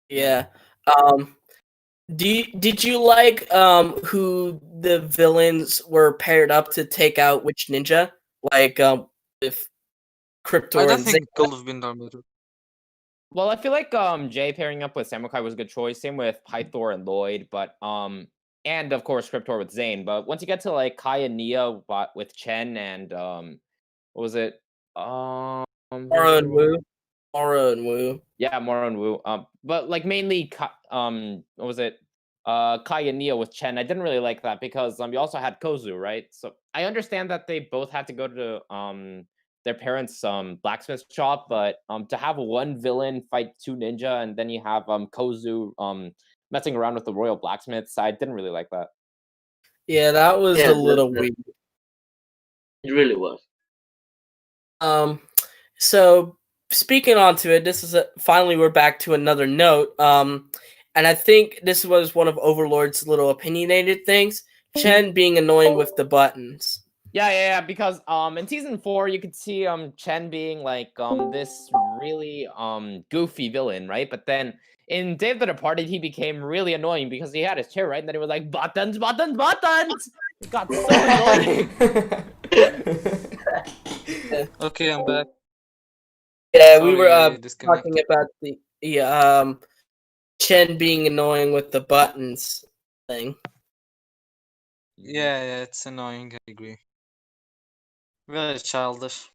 Yeah. Did you like who the villains were paired up to take out which ninja? Like if I Kryptor don't and Zane. think it could have been Dormito. Well, I feel like Jay pairing up with Samukai was a good choice. Same with Pythor and Lloyd, but and of course Kryptor with Zane. But once you get to like Kai and Nia with Chen and what was it? Moro and Wu. Moro and Wu. Yeah, Moro and Wu. But like mainly what was it? Kai and Nia with Chen. I didn't really like that because you also had Kozu, right? So I understand that they both had to go to their parents' blacksmith shop, but to have one villain fight two ninja and then you have Kozu messing around with the royal blacksmiths, I didn't really like that. Yeah, that was Yeah, a little weird. it really was. So speaking onto it, this is finally we're back to another note. And I think this was one of Overlord's little opinionated things. Chen being annoying with the buttons. Yeah, because in season 4 you could see Chen being like this really goofy villain, right? But then in Day of the Departed he became really annoying because he had his chair, right? And then he was like buttons. It got so annoying. Okay, I'm back. Yeah, we were Sorry, disconnected. talking about the Chen being annoying with the buttons thing. Yeah, it's annoying. I agree. Very childish.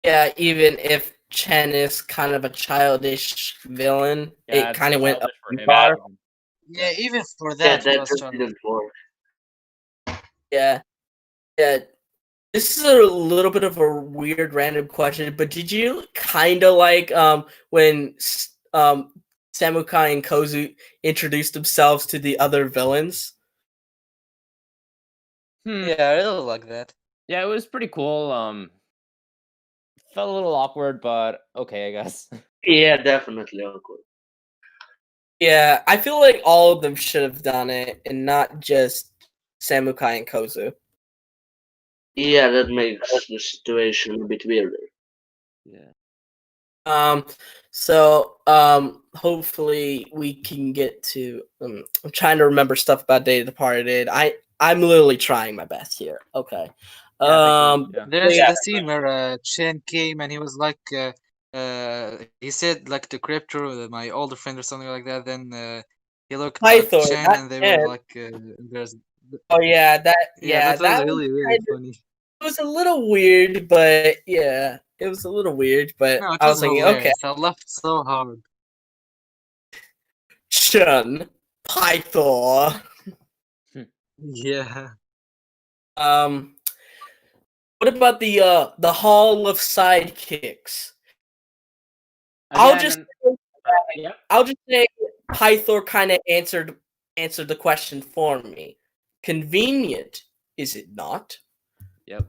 Yeah, even if Chen is kind of a childish villain, Yeah, it it's kind of went up childish for too him. far. Yeah, even for Yeah, that, it that was just childish. didn't work. Yeah. This is a little bit of a weird random question, but did you kind of like when Samukai and Kozu introduced themselves to the other villains? Yeah, I really like that. Yeah, it was pretty cool. Felt a little awkward, but okay, I guess. Yeah, definitely awkward. Yeah, I feel like all of them should have done it, and not just Samukai and Kozu. Yeah, that makes the situation a bit weirder. Yeah. So hopefully we can get to. I'm trying to remember stuff about Day of the Departed. I'm literally trying my best here. Okay. Yeah. There's yeah, the scene where Chen came and he was like, he said like to Kryptor, my older friend or something like that. Then he looked at Pythor, Chen not and they Chen. were like, there's, Oh yeah, that was that was really, really kind of, funny. it was a little weird, but yeah, it was a little weird, but No, it I was was thinking, okay, hilarious. I laughed so hard. Chun, Pythor. Yeah. Um, what about the Hall of Sidekicks? I'll just Again, yep. I'll just say Pythor kind of answered the question for me. Convenient, is it not? Yep.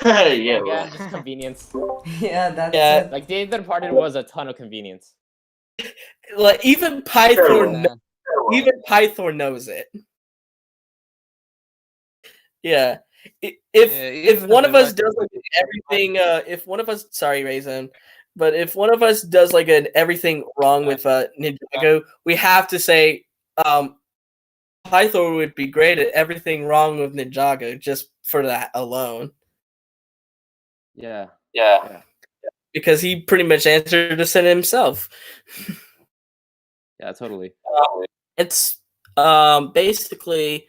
Yeah, Again, right. just convenience. Yeah, that's Yeah. it. Like Day of the Departed was a ton of convenience. Like even Pythor, Yeah. even Pythor knows it. Yeah. If Even one the of us writer does was like everything, if one of us, sorry, Rayzone, but if one of us does like an everything wrong with Ninjago, we have to say Pythor would be great at everything wrong with Ninjago just for that alone. Yeah. Because he pretty much answered the sentence himself. Yeah, totally. It's basically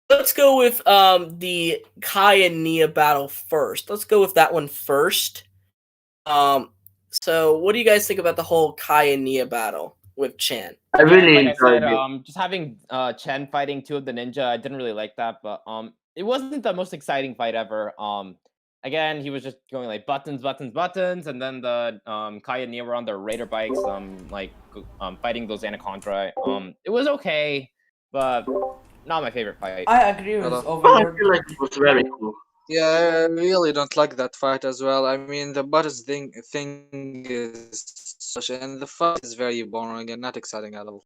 let's go with the Kai and Nia battle first. Let's go with that one first. So what do you guys think about the whole Kai and Nia battle with Chan? I really Like I said, enjoyed it. just having Chen fighting two of the ninja, I didn't really like that, but it wasn't the most exciting fight ever. Again, he was just going like buttons, and then the Kai and Nia were on their raider bikes, fighting those anaconda. It was okay, but not my favorite fight. I agree with Hello. I Overlord. feel like it was very cool. Yeah, I really don't like that fight as well. I mean, the buttons thing is such, and the fight is very boring and not exciting at all.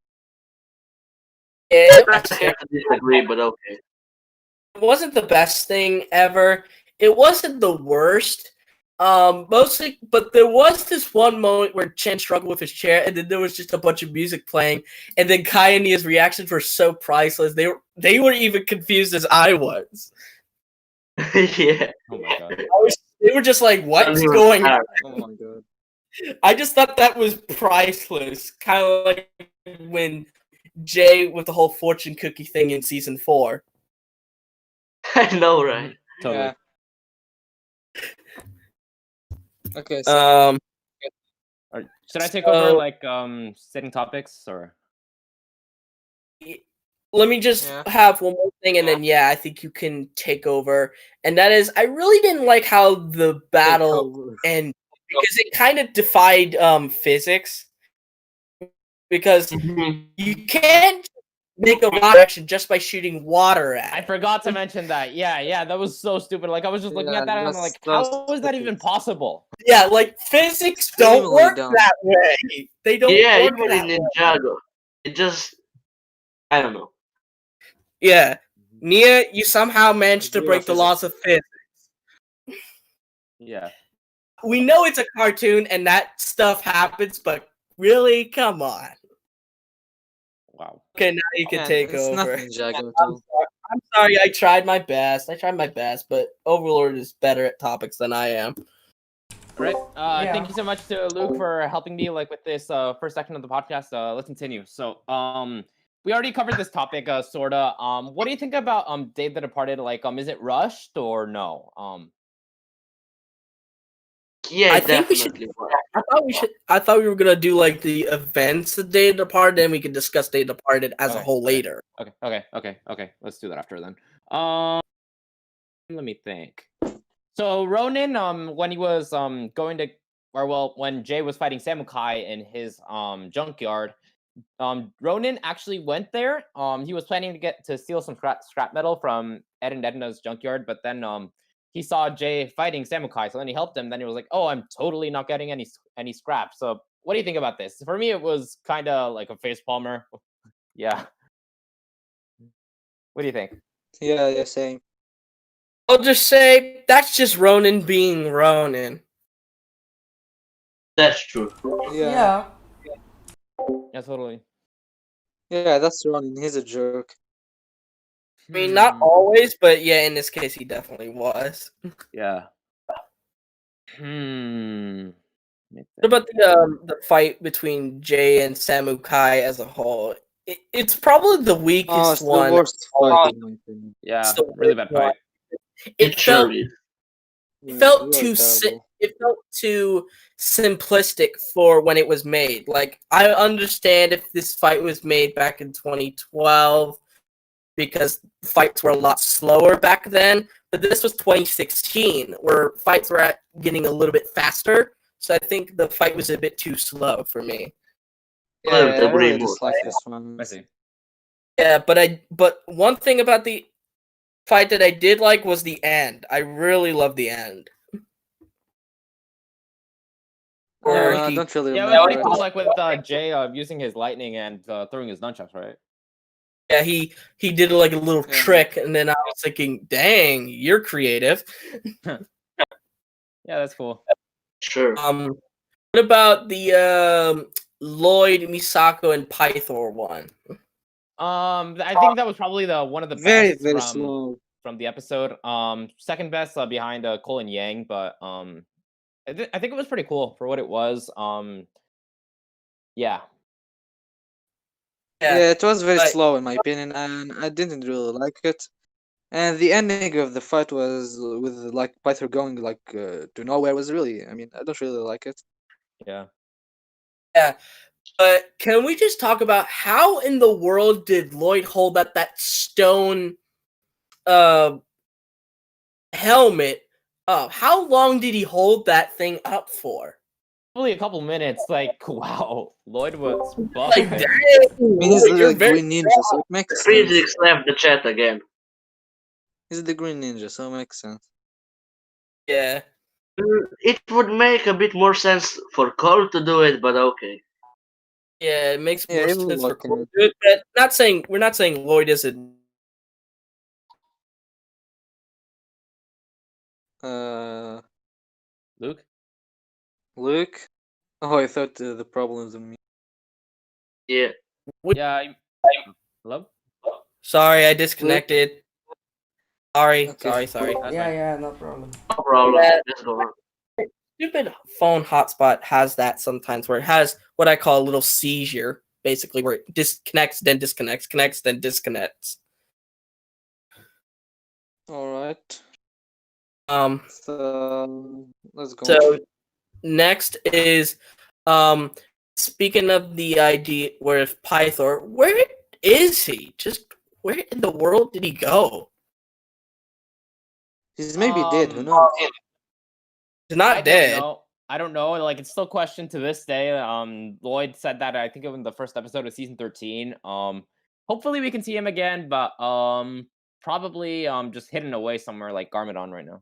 It I have to disagree, but okay. wasn't the best thing ever. It wasn't the worst. Mostly, but there was this one moment where Chen struggled with his chair, and then there was just a bunch of music playing, and then Kai and Nia's reactions were so priceless. They were even confused as I was. Yeah. Oh my god. They were just like, "What's Something was going on?" hard. Oh my god. I just thought that was priceless. Kind of like when Jay with the whole fortune cookie thing in season 4. I know, right? Totally. Yeah. Okay, so Should I take So- over like setting topics or? Let me just Yeah. have one more thing, and then I think you can take over. And that is, I really didn't like how the battle over. and because it kind of defied physics. Because you can't make a rocket action just by shooting water at I it. forgot to mention that. Yeah, that was so stupid. Like I was just looking Yeah, at that and I'm that's like, so how is that stupid. even possible? Yeah, like physics don't Extremely work dumb. that way. They don't Yeah, work even that in way. Ninjago. It just, I don't know. Yeah. Nia, you somehow managed to Zero break the laws of physics. Yeah. We know it's a cartoon and that stuff happens, but really, come on. Wow. Okay, now you can Man, take it's not over. Ninjago at all. I'm sorry, I tried my best, but Overlord is better at topics than I am. All right. Yeah. Thank you so much to Luke for helping me like with this first section of the podcast. Let's continue. So we already covered this topic sorta. What do you think about Day of the Departed? Like is it rushed or no? Yeah, I think we should- definitely. I thought we were gonna do like the events of Day of the Departed, then we could discuss Day of the Departed as a Okay, whole okay. later. Okay. Let's do that after then. Let me think. So Ronin, when he was going to, or well, when Jay was fighting Samukai in his junkyard, Ronin actually went there. He was planning to steal some scrap metal from Ed and Edna's junkyard, but then he saw Jay fighting Samukai, so then he helped him. Then he was like, "Oh, I'm totally not getting any scrap." So what do you think about this? For me, it was kind of like a face palmer. Yeah. What do you think? Yeah, same. I'll just say that's just Ronin being Ronin. That's true. Yeah. Yeah, totally. Yeah, that's Ronin. He's a jerk. I mean, not always, but yeah, in this case, he definitely was. Yeah. Hmm. What about the fight between Jay and Samukai as a whole? It's probably the Oh, weakest it's the one. worst fight in my opinion. Yeah, It's the really worst bad fight. It sure is. It felt Really too terrible. it felt too simplistic for when it was made. Like, I understand if this fight was made back in 2012 because fights were a lot slower back then, but this was 2016 where fights were getting a little bit faster. So I think the fight was a bit too slow for me. Couldn't Yeah, I agree really more. dislike this one. I see. Yeah, but one thing about the fight that I did like was the end. I really love the end. Where I he don't really Yeah, it was remember pretty it. cool, like with Jay using his lightning and throwing his nunchucks, right? Yeah, he did like a little Yeah. trick, and then I was thinking, "Dang, you're creative." Yeah, that's cool. Sure. What about the Lloyd, Misako, and Pythor one? I think that was probably the one of the Very, best very slow. from the episode. Second best behind Cole and Yang, but I think it was pretty cool for what it was. Yeah. Yeah, it was very but- slow in my opinion, and I didn't really like it. And the ending of the fight was with like Pythor going like to nowhere was really. I mean, I don't really like it. Yeah. Yeah, but can we just talk about how in the world did Lloyd hold up that stone helmet up? How long did he hold that thing up for? Probably a couple minutes. Like, wow, Lloyd was buff. Like, dang, I mean, he's Lloyd, you're the very green ninja, so it makes sense. Physics left the chat again. He's the green ninja, so it makes sense. yeah. It would make a bit more sense for Cole to do it, but okay. Yeah, it makes Yeah, more he will sense for look in Cole it. to do it, but we're not saying Lloyd isn't. Uh, Luke? Luke. Oh, I thought the problems with me. Yeah. Yeah. Hello? Sorry, I disconnected. Sorry, Okay. sorry. That's Yeah, fine. yeah, no problem. No problem. Yeah. Let's go on. Stupid phone hotspot has that sometimes where it has what I call a little seizure, basically where it disconnects, then disconnects, connects, then disconnects. All right. Um So let's go. so next is speaking of the idea where if Pythor, where is he? Just where in the world did he go? He's maybe dead. Who knows? He's not I dead. don't know. I don't know. Like, it's still questioned to this day. Lloyd said that I think in the first episode of season 13. Hopefully we can see him again, but probably just hidden away somewhere like Garmadon right now.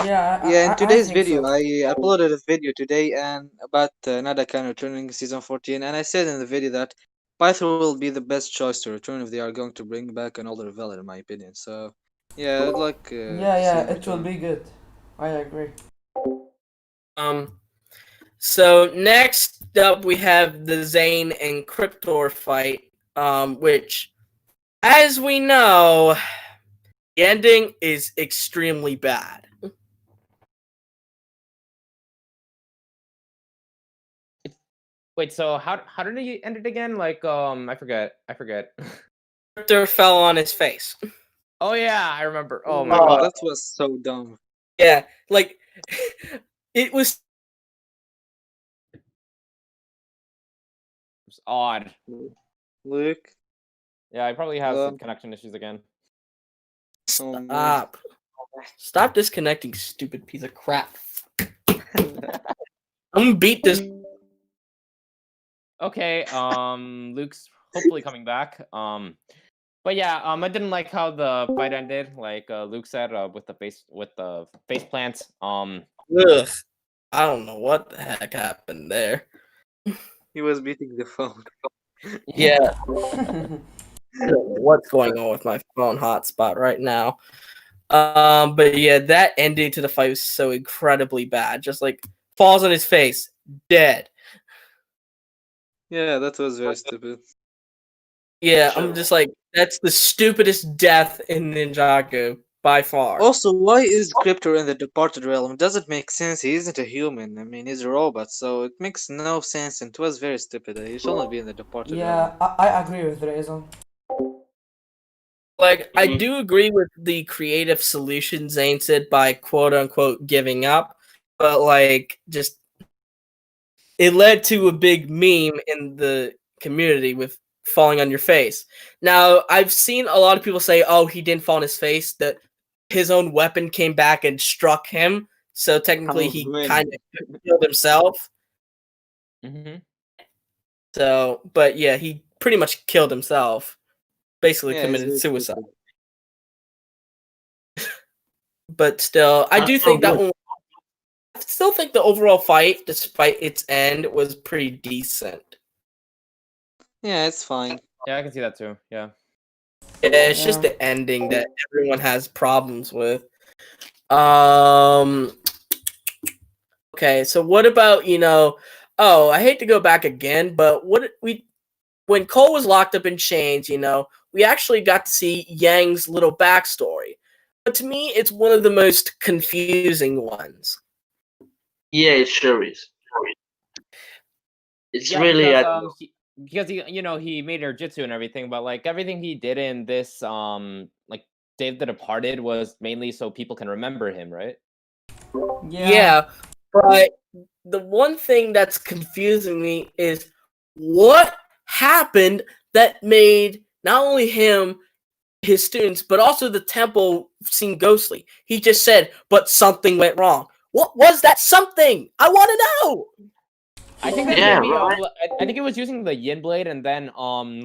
Yeah, Yeah, in I today's think video, so. I uploaded a video today and about Nadakan returning season 14, and I said in the video that Pythor will be the best choice to return if they are going to bring back an older villain, in my opinion. So, yeah, I'd like Yeah, to see yeah, him it will return. be good. I agree. So next up we have the Zane and Kryptor fight, which, as we know, the ending is extremely bad. Wait, so how did he end it again? Like, I forget. Kryptor fell on his face. Oh yeah, I remember. Oh my Oh, god. that was so dumb. Yeah, like it was. It's odd. Luke, Yeah, I probably have hello. some connection issues again. Oh, man. Stop disconnecting, stupid piece of crap. I'm gonna beat this. Okay, Luke's hopefully coming back. But yeah, I didn't like how the fight ended. Like Luke said, with the face plants. Ugh, I don't know what the heck happened there. He was beating the phone. Yeah, I don't know what's going on with my phone hotspot right now? But yeah, that ending to the fight was so incredibly bad. Just like falls on his face, dead. Yeah, that was very stupid. Yeah, Sure. I'm just like, that's the stupidest death in Ninjago by far. Also, why is Kryptor in the departed realm? It doesn't make sense. He isn't a human. I mean, he's a robot, so it makes no sense, and it was very stupid. He should not be in the departed realm. Yeah, I agree with Rayzone. Like, I Mhm. do agree with the creative solution Zane said by quote unquote giving up, but like, just it led to a big meme in the community with falling on your face. Now, I've seen a lot of people say, "Oh, he didn't fall on his face; that his own weapon came back and struck him." So technically, Oh, he really? kind of killed himself. Mm-hmm. So, but yeah, he pretty much killed himself. Basically, Yeah, he's committed very suicide. stupid. But still, I That's do so think that good. one. I still think the overall fight, despite its end, was pretty decent. Yeah, it's fine. Yeah, I can see that too. Yeah. Yeah, it's Yeah. just the ending that everyone has problems with. Um. Okay, so what about Oh, I hate to go back again, but when Cole was locked up in chains, we actually got to see Yang's little backstory. But to me, it's one of the most confusing ones. Yeah, it sure is. It's Yeah, really because he made her jitsu and everything, but like everything he did in this like Dave the Departed was mainly so people can remember him, right? Yeah, but the one thing that's confusing me is what happened that made not only him, his students, but also the temple seem ghostly. He just said, but something went wrong. What was that something? I want to know. I think that Yeah, maybe right. I think it was using the Yin Blade, and then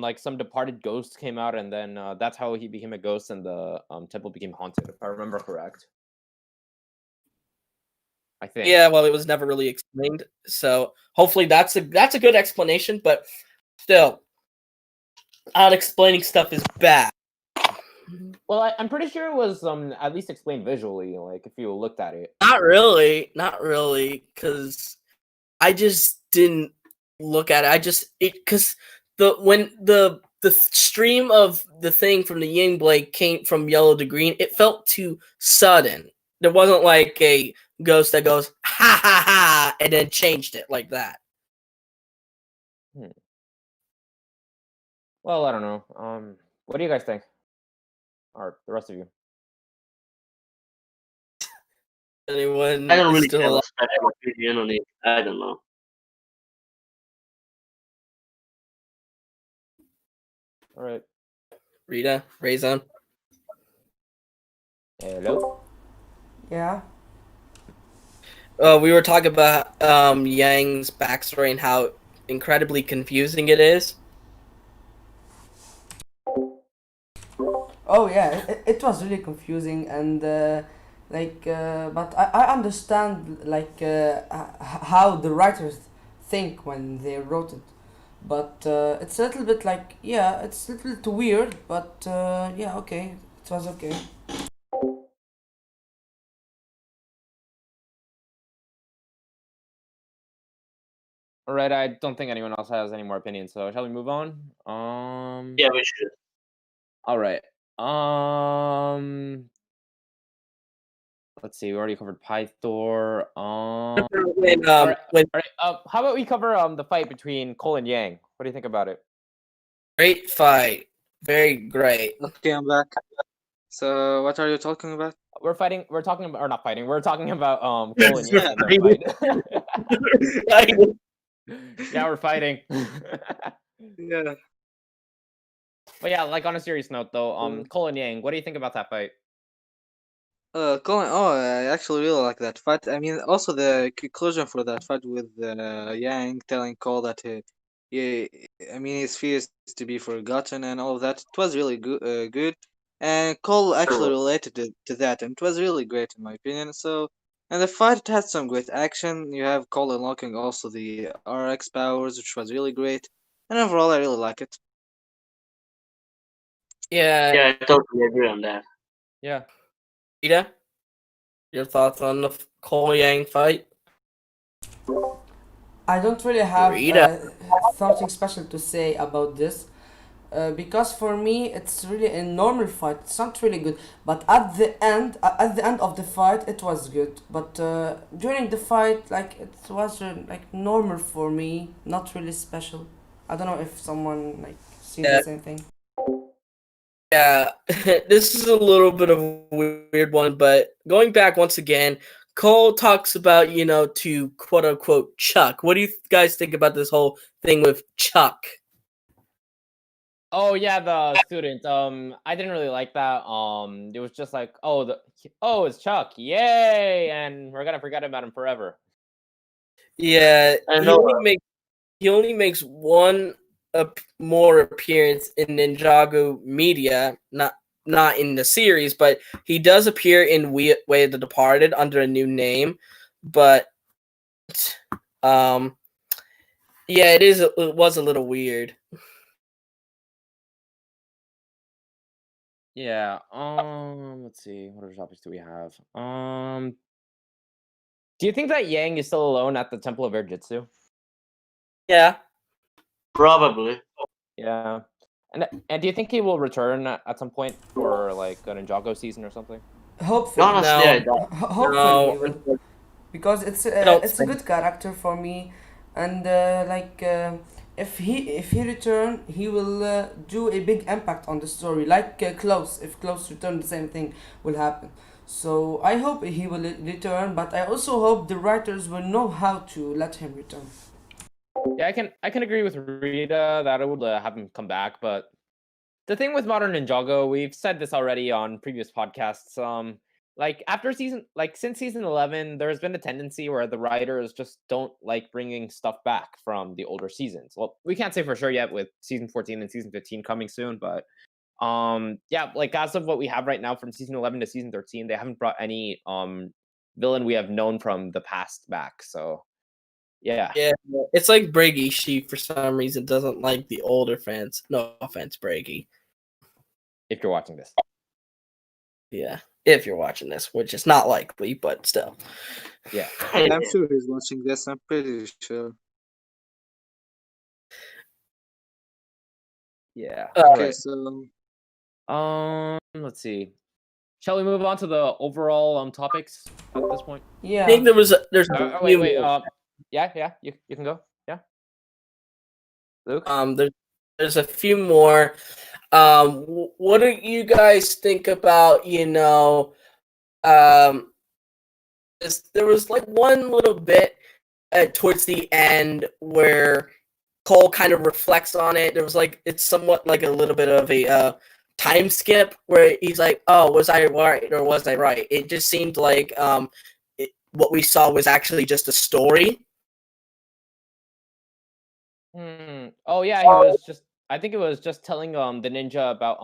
like some departed ghost came out, and then that's how he became a ghost, and the temple became haunted, if I remember correct. I think. Yeah, well, it was never really explained, so hopefully that's a good explanation. But still, not explaining stuff is bad. Well, I'm pretty sure it was at least explained visually, like if you looked at it. Not really, because I just didn't look at it. Because when the stream of the thing from the Yin Blade came from yellow to green, it felt too sudden. There wasn't like a ghost that goes ha ha ha and then changed it like that. Well, I don't know. What do you guys think? Or the rest of you? Anyone I don't is really still have a alive? special opinion on it. I don't know. All right. Rida, Rayzone. Hello. Yeah. We were talking about Yang's backstory and how incredibly confusing it is. Oh yeah, it was really confusing and but I understand how the writers think when they wrote it, but it's a little bit like yeah, it's a little too weird, but yeah, okay, it was okay. All right. I don't think anyone else has any more opinions, so shall we move on? Yeah, we should. All right. Let's see. We already covered Pythor. All When right. when All right. How about we cover the fight between Cole and Yang? What do you think about it? great fight, very great. Okay, I'm back. So, what are you talking about? We're fighting. We're talking about, or not fighting. We're talking about Cole and Yang and their fight. Yeah, we're fighting. Yeah. But yeah, like on a serious note though, Cole and Yang, what do you think about that fight? Colin. Oh, I actually really like that fight. I mean, also the conclusion for that fight with Yang telling Cole that I mean, his fears to be forgotten and all of that. It was really good, and Cole actually related to that, and it was really great in my opinion. So, and the fight had some great action. You have Cole unlocking also the RX powers, which was really great, and overall, I really like it. Yeah, Yeah, I totally agree on that. Yeah. Rita, your thoughts on the Cole Yang fight? I don't really have Rita. something special to say about this. because for me it's really a normal fight. It's not really good, but at the end of the fight, it was good. But during the fight, like it was like normal for me, not really special. I don't know if someone like sees Yeah. the same thing. Yeah, this is a little bit of a weird one, but going back once again, Cole talks about, to quote unquote Chuck. What do you guys think about this whole thing with Chuck? Oh yeah, the student. I didn't really like that. It was just like, it's Chuck, yay, and we're gonna forget about him forever. Yeah, I he know. only makes one more appearance in Ninjago media, not in the series, but he does appear in Way of the Departed under a new name. But yeah, it was a little weird. Yeah. Let's see. What other topics do we have? Do you think that Yang is still alone at the Temple of Air Jitsu? Yeah. Probably. Yeah. And do you think he will return at some point for like a Ninjago season or something? Hopefully, Honestly, No. I don't. hopefully No. he will. Because it's don't it's a think- good character for me, and if he return, he will do a big impact on the story. Like Klaus, if Klaus return, the same thing will happen. So I hope he will return, but I also hope the writers will know how to let him return. Yeah, I can agree with Rita that I would have him come back, but the thing with Modern Ninjago, we've said this already on previous podcasts. Like since season 11, there's been a tendency where the writers just don't like bringing stuff back from the older seasons. Well, we can't say for sure yet with season 14 and season 15 coming soon, but yeah, like as of what we have right now from season 11 to season 13, they haven't brought any villain we have known from the past back. So yeah. Yeah, it's like Brady. She for some reason doesn't like the older fans. No offense, Brady. If you're watching this. Yeah, if you're watching this, which is not likely, but still. Yeah. I'm sure he's watching this. I'm pretty sure. Yeah. Okay, Okay, Alright. so Let's see. Shall we move on to the overall topics at this point? Yeah. I think there's a few Wait. more. Yeah. You can go. Yeah. Luke. There's a few more. What do you guys think about? There was like one little bit towards the end where Cole kind of reflects on it. There was like it's somewhat like a little bit of a time skip where he's like, "Oh, was I right or was I right?" It just seemed like what we saw was actually just a story. Oh yeah, he was just. I think it was just telling the ninja about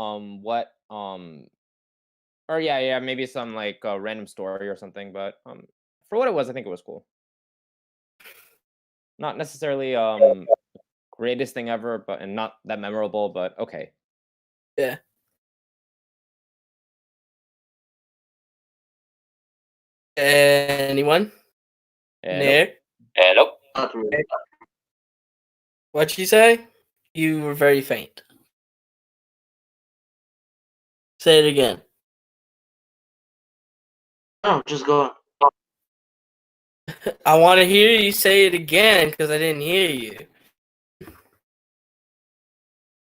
what or yeah, maybe some like random story or something. But for what it was, I think it was cool. Not necessarily greatest thing ever, but and not that memorable, but okay. Yeah. Anyone? Nick? Hello. Not really. What'd you say? You were very faint. Say it again. No, just go on. I want to hear you say it again because I didn't hear you.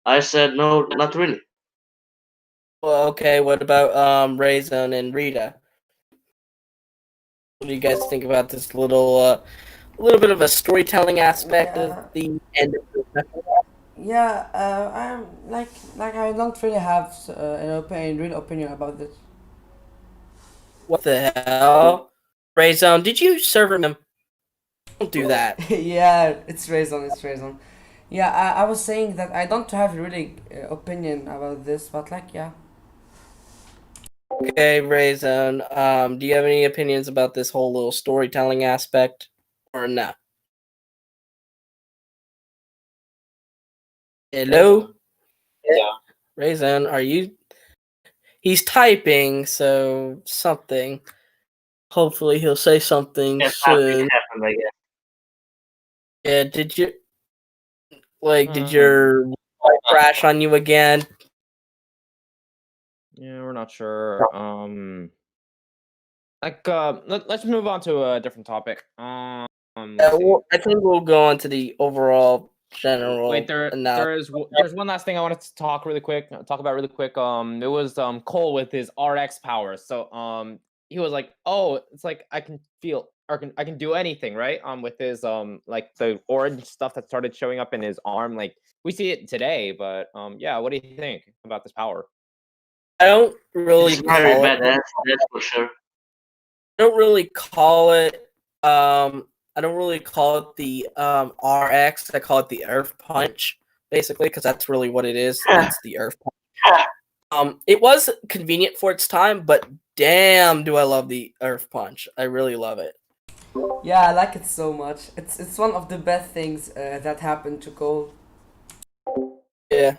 I said no, not really. Well, okay. What about Rayzone and Rida? What do you guys think about this little bit of a storytelling aspect of the end of the Yeah, I'm like I don't really have real opinion about this. What the hell? Rayzone, did you serve him? Don't do that. Yeah, it's Rayzone. Yeah, I was saying that I don't have really opinion about this, but like yeah. Okay, Rayzone. Do you have any opinions about this whole little storytelling aspect, or no? Hello? Yeah. Rayzone, are you? He's typing, so something. Hopefully, he'll say something Yeah, something soon. happened, I guess. Yeah, did your crash on you again. Yeah, we're not sure. Let's move on to a different topic. Let's see. I think we'll go on to the overall general. Wait, there's one last thing I wanted to talk about really quick. It was Cole with his RX powers. So he was like, oh, it's like I can feel or I can do anything, right? With his like the orange stuff that started showing up in his arm. Like we see it today, but yeah, what do you think about this power? I don't really It's very call it. badass, that's for sure. I don't really call it. I don't really call it the RX. I call it the Earth Punch, basically, because that's really what it is. It's the Earth Punch. It was convenient for its time, but damn, do I love the Earth Punch. I really love it. Yeah, I like it so much. It's one of the best things that happened to Cole. Yeah.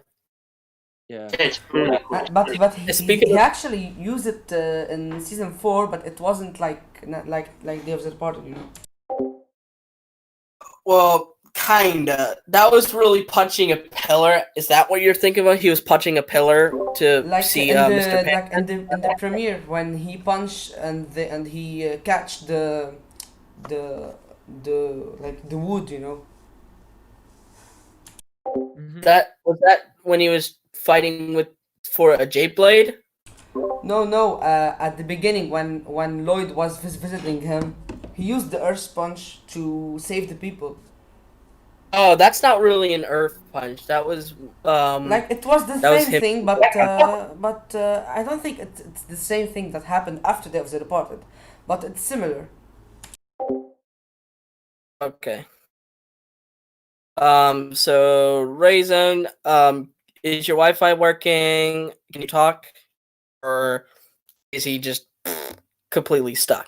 Yeah. It's really cool. But he Speaking of- actually used it in season 4, but it wasn't like Day of the Departed, you know. Well, kinda. That was really punching a pillar. Is that what you're thinking about? He was punching a pillar to Like see in the Mr. Pan. like in the premiere when he punched and he catch the like the wood, you know. That was that when he was fighting for a Jade Blade? No. At the beginning when Lloyd was visiting him, he used the Earth Punch to save the people. Oh, that's not really an Earth Punch. That was Like it was the that was same him. thing, but I don't think it's the same thing that happened after Day of the Departed, but it's similar. Okay. So Rayzone, is your Wi-Fi working? Can you talk, or is he just completely stuck?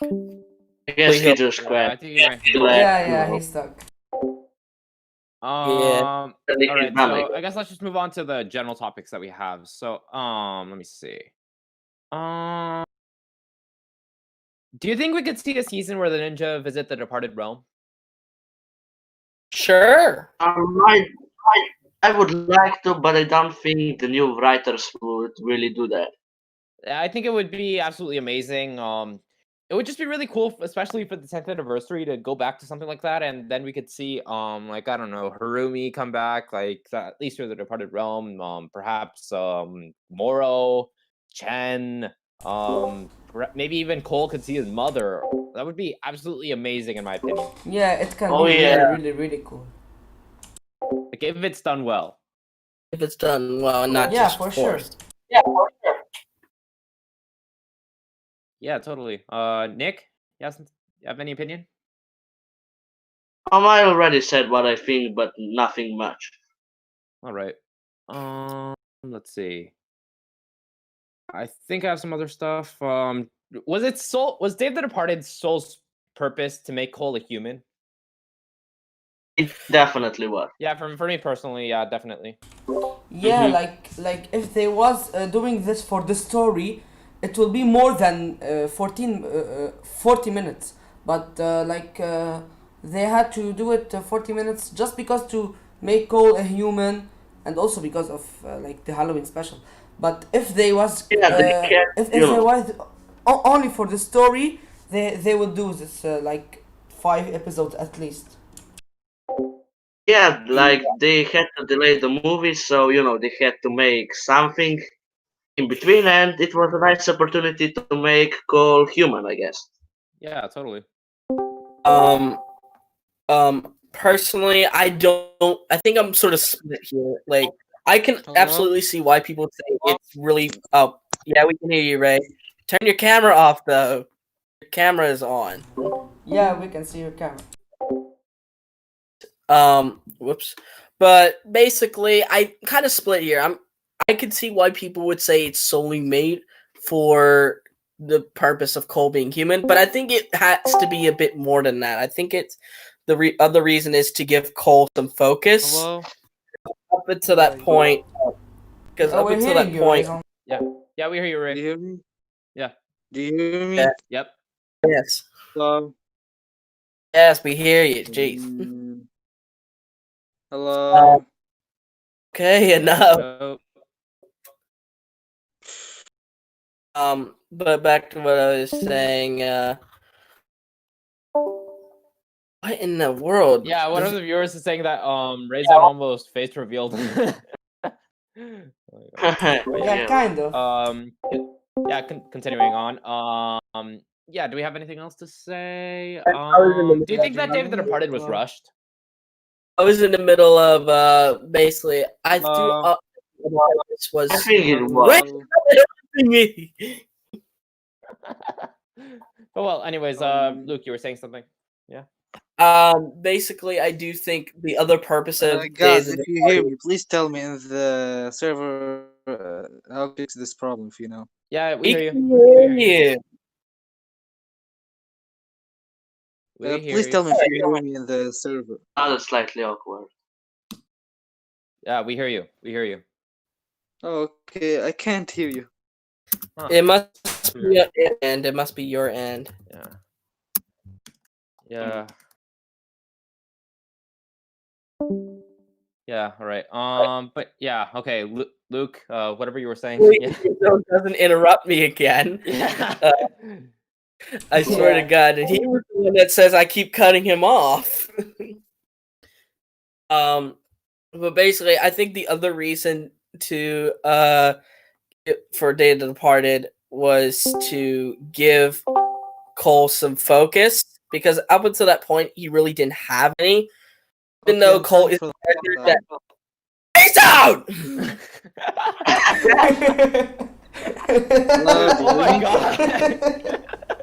I guess he Wait, just I crashed. think you're right. Yeah, he's stuck. All right, Dynamic. so I guess let's just move on to the general topics that we have. So, let me see. Do you think we could see a season where the ninja visit the departed realm? Sure. I would like to, but I don't think the new writers would really do that. I think it would be absolutely amazing. It would just be really cool, especially for the 10th anniversary, to go back to something like that, and then we could see, like I don't know, Harumi come back, like at least through the Departed Realm. Perhaps Moro, Chen, maybe even Cole could see his mother. That would be absolutely amazing, in my opinion. Yeah, it can Oh, be yeah. really cool. Like if it's done well. If it's done well and not Yeah, just for sure. forced. Yeah, totally. Nick, you have any opinion? I already said what I think, but nothing much. All right. Let's see. I think I have some other stuff. Was Dave the Departed Soul's purpose to make Cole a human? It definitely was. Yeah, for me personally, yeah, definitely. Yeah, Mhm. like if they was doing this for the story, it will be more than 40 minutes. But they had to do it 40 minutes just because to make Cole a human, and also because of like the Halloween special. But if they was Yeah, they can't, if you they know. was only for the story, they would do this like 5 episodes at least. Yeah, like they had to delay the movie, so they had to make something in between, and it was a nice opportunity to make Cole human, I guess. Yeah, totally. Personally, I don't. I think I'm sort of split here. Like, I can Hello? absolutely see why people would say it's really. Oh, yeah, we can hear you, Ray. Turn your camera off, though. Your camera is on. Yeah, we can see your camera. Whoops. But basically, I kind of split here. I could see why people would say it's solely made for the purpose of Cole being human, but I think it has to be a bit more than that. I think it's the other reason is to give Cole some focus Hello? up until that point. Because Oh, up we're until that hearing you, point, Rayzone. Yeah, we hear you, Do Ray. you hear me? Yeah. Do you hear me? Yeah. Yep. yes, Hello? yes, we hear you. Jeez. Hello? Okay, enough. So, But back to what I was saying. What in the world? yeah, one of the viewers is saying that Rayzone almost face revealed. Yeah, kind of. Yeah, continuing on. Yeah, do we have anything else to say? was Do you think that David the Departed was rushed? I was in the middle of basically. I threw Um, up. This was I think it was. me. But well, anyways, Luke, you were saying something. Yeah. Basically, I do think the other purpose of guys, Days of if the you hear me, please tell me in the server how to fix this problem. If you know. Yeah, we hear you. hear you. We hear Please you. tell me if you hear me in the server. That's slightly awkward. Yeah, we hear you. We hear you. Okay, I can't hear you. Huh. It must be your end. It must be your end. Yeah. Yeah. Yeah. All right. But yeah. Okay, Luke. Whatever you were saying. Please, Yeah. doesn't interrupt me again. Yeah. I swear to God, and he was the one that says I keep cutting him off. But basically, I think the other reason to for Day of the Departed was to give Cole some focus, because up until that point he really didn't have any. Even though Cole is a character that face out. Oh my God.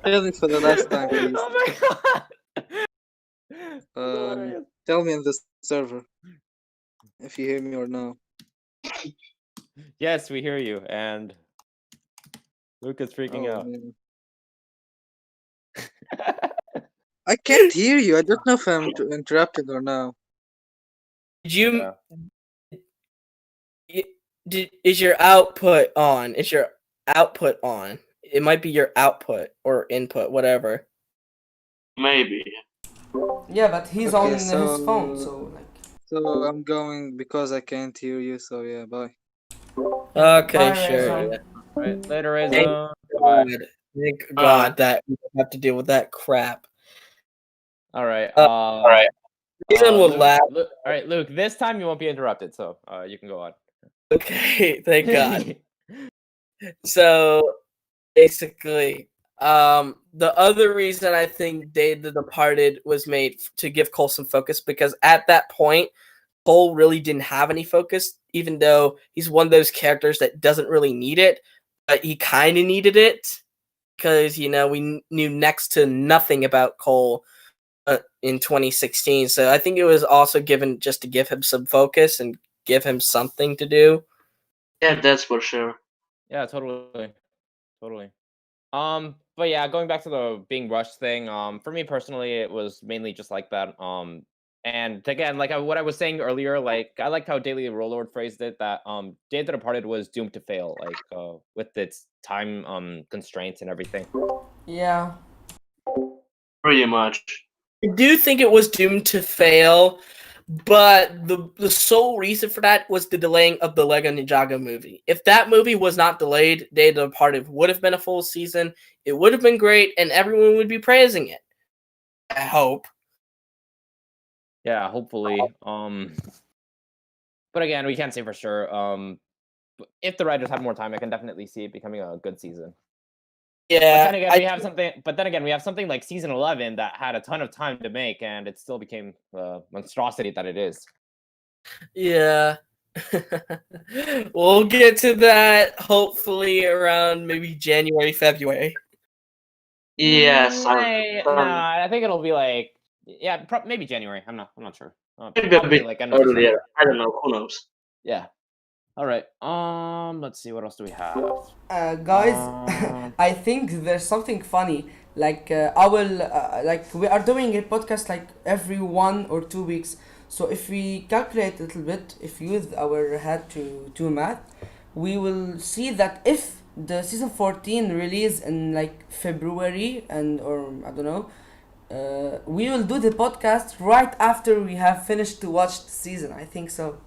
Tell me for the last time, please. Oh my God. Tell me in the server if you hear me or no. Yes, we hear you, and Luke is freaking out. Man. I can't hear you. I don't know if I'm interrupted or no. Did you? Is your output on? Is your output on? It might be your output or input, whatever. Maybe. Yeah, but he's Okay, on his phone, so like. So I'm going because I can't hear you. So yeah, bye. Okay, Bye, sure. Rayzone. Yeah. Right, later, Thank Rayzone. God. Thank God that we don't have to deal with that crap. All right. All right. Rayzone will laugh. All right, Luke. This time you won't be interrupted, so you can go on. Okay, thank God. So basically, the other reason I think Day of the Departed was made to give Cole some focus, because at that point, Cole really didn't have any focus, even though he's one of those characters that doesn't really need it, but he kind of needed it, because, you know, we knew next to nothing about Cole in 2016. So I think it was also given just to give him some focus and give him something to do. Yeah, that's for sure. Yeah, totally. But yeah, going back to the being rushed thing, for me personally, it was mainly just like that. And again, like what I was saying earlier, like I liked how Daily Warlord phrased it, that Day of the Departed was doomed to fail, like with its time constraints and everything. Yeah. Pretty much. I do think it was doomed to fail, but the sole reason for that was the delaying of the Lego Ninjago movie. If that movie was not delayed, Day of the Departed would have been a full season. It would have been great, and everyone would be praising it. I hope. Yeah, hopefully. But again, we can't say for sure. If the writers had more time, I can definitely see it becoming a good season. Yeah. But then again, we have something like season 11 that had a ton of time to make, and it still became the monstrosity that it is. Yeah. We'll get to that hopefully around maybe January, February. Yes, I think it'll be like maybe January. I'm not sure. Maybe a bit like earlier. I don't know. Who knows? Yeah. All right. Let's see. What else do we have? Guys, I think there's something funny. Like I will like we are doing a podcast like every 1 or 2 weeks. So if we calculate a little bit, if we use our head to do math, we will see that if the season 14 release in like February or I don't know, we will do the podcast right after we have finished to watch the season. I think so.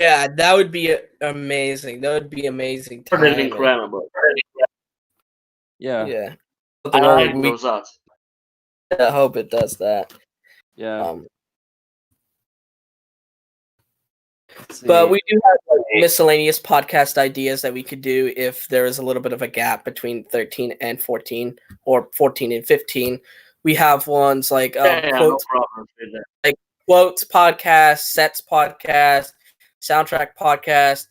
Yeah, that would be amazing. That would be amazing. More than Timing. incredible. Yeah. Yeah. I Well, like we those odds. hope it does that. Yeah. But we do have like, miscellaneous podcast ideas that we could do if there is a little bit of a gap between 13 and 14 or 14 and 15. We have ones like Yeah, no quotes, problem with that. quotes podcast, sets podcast, soundtrack podcast,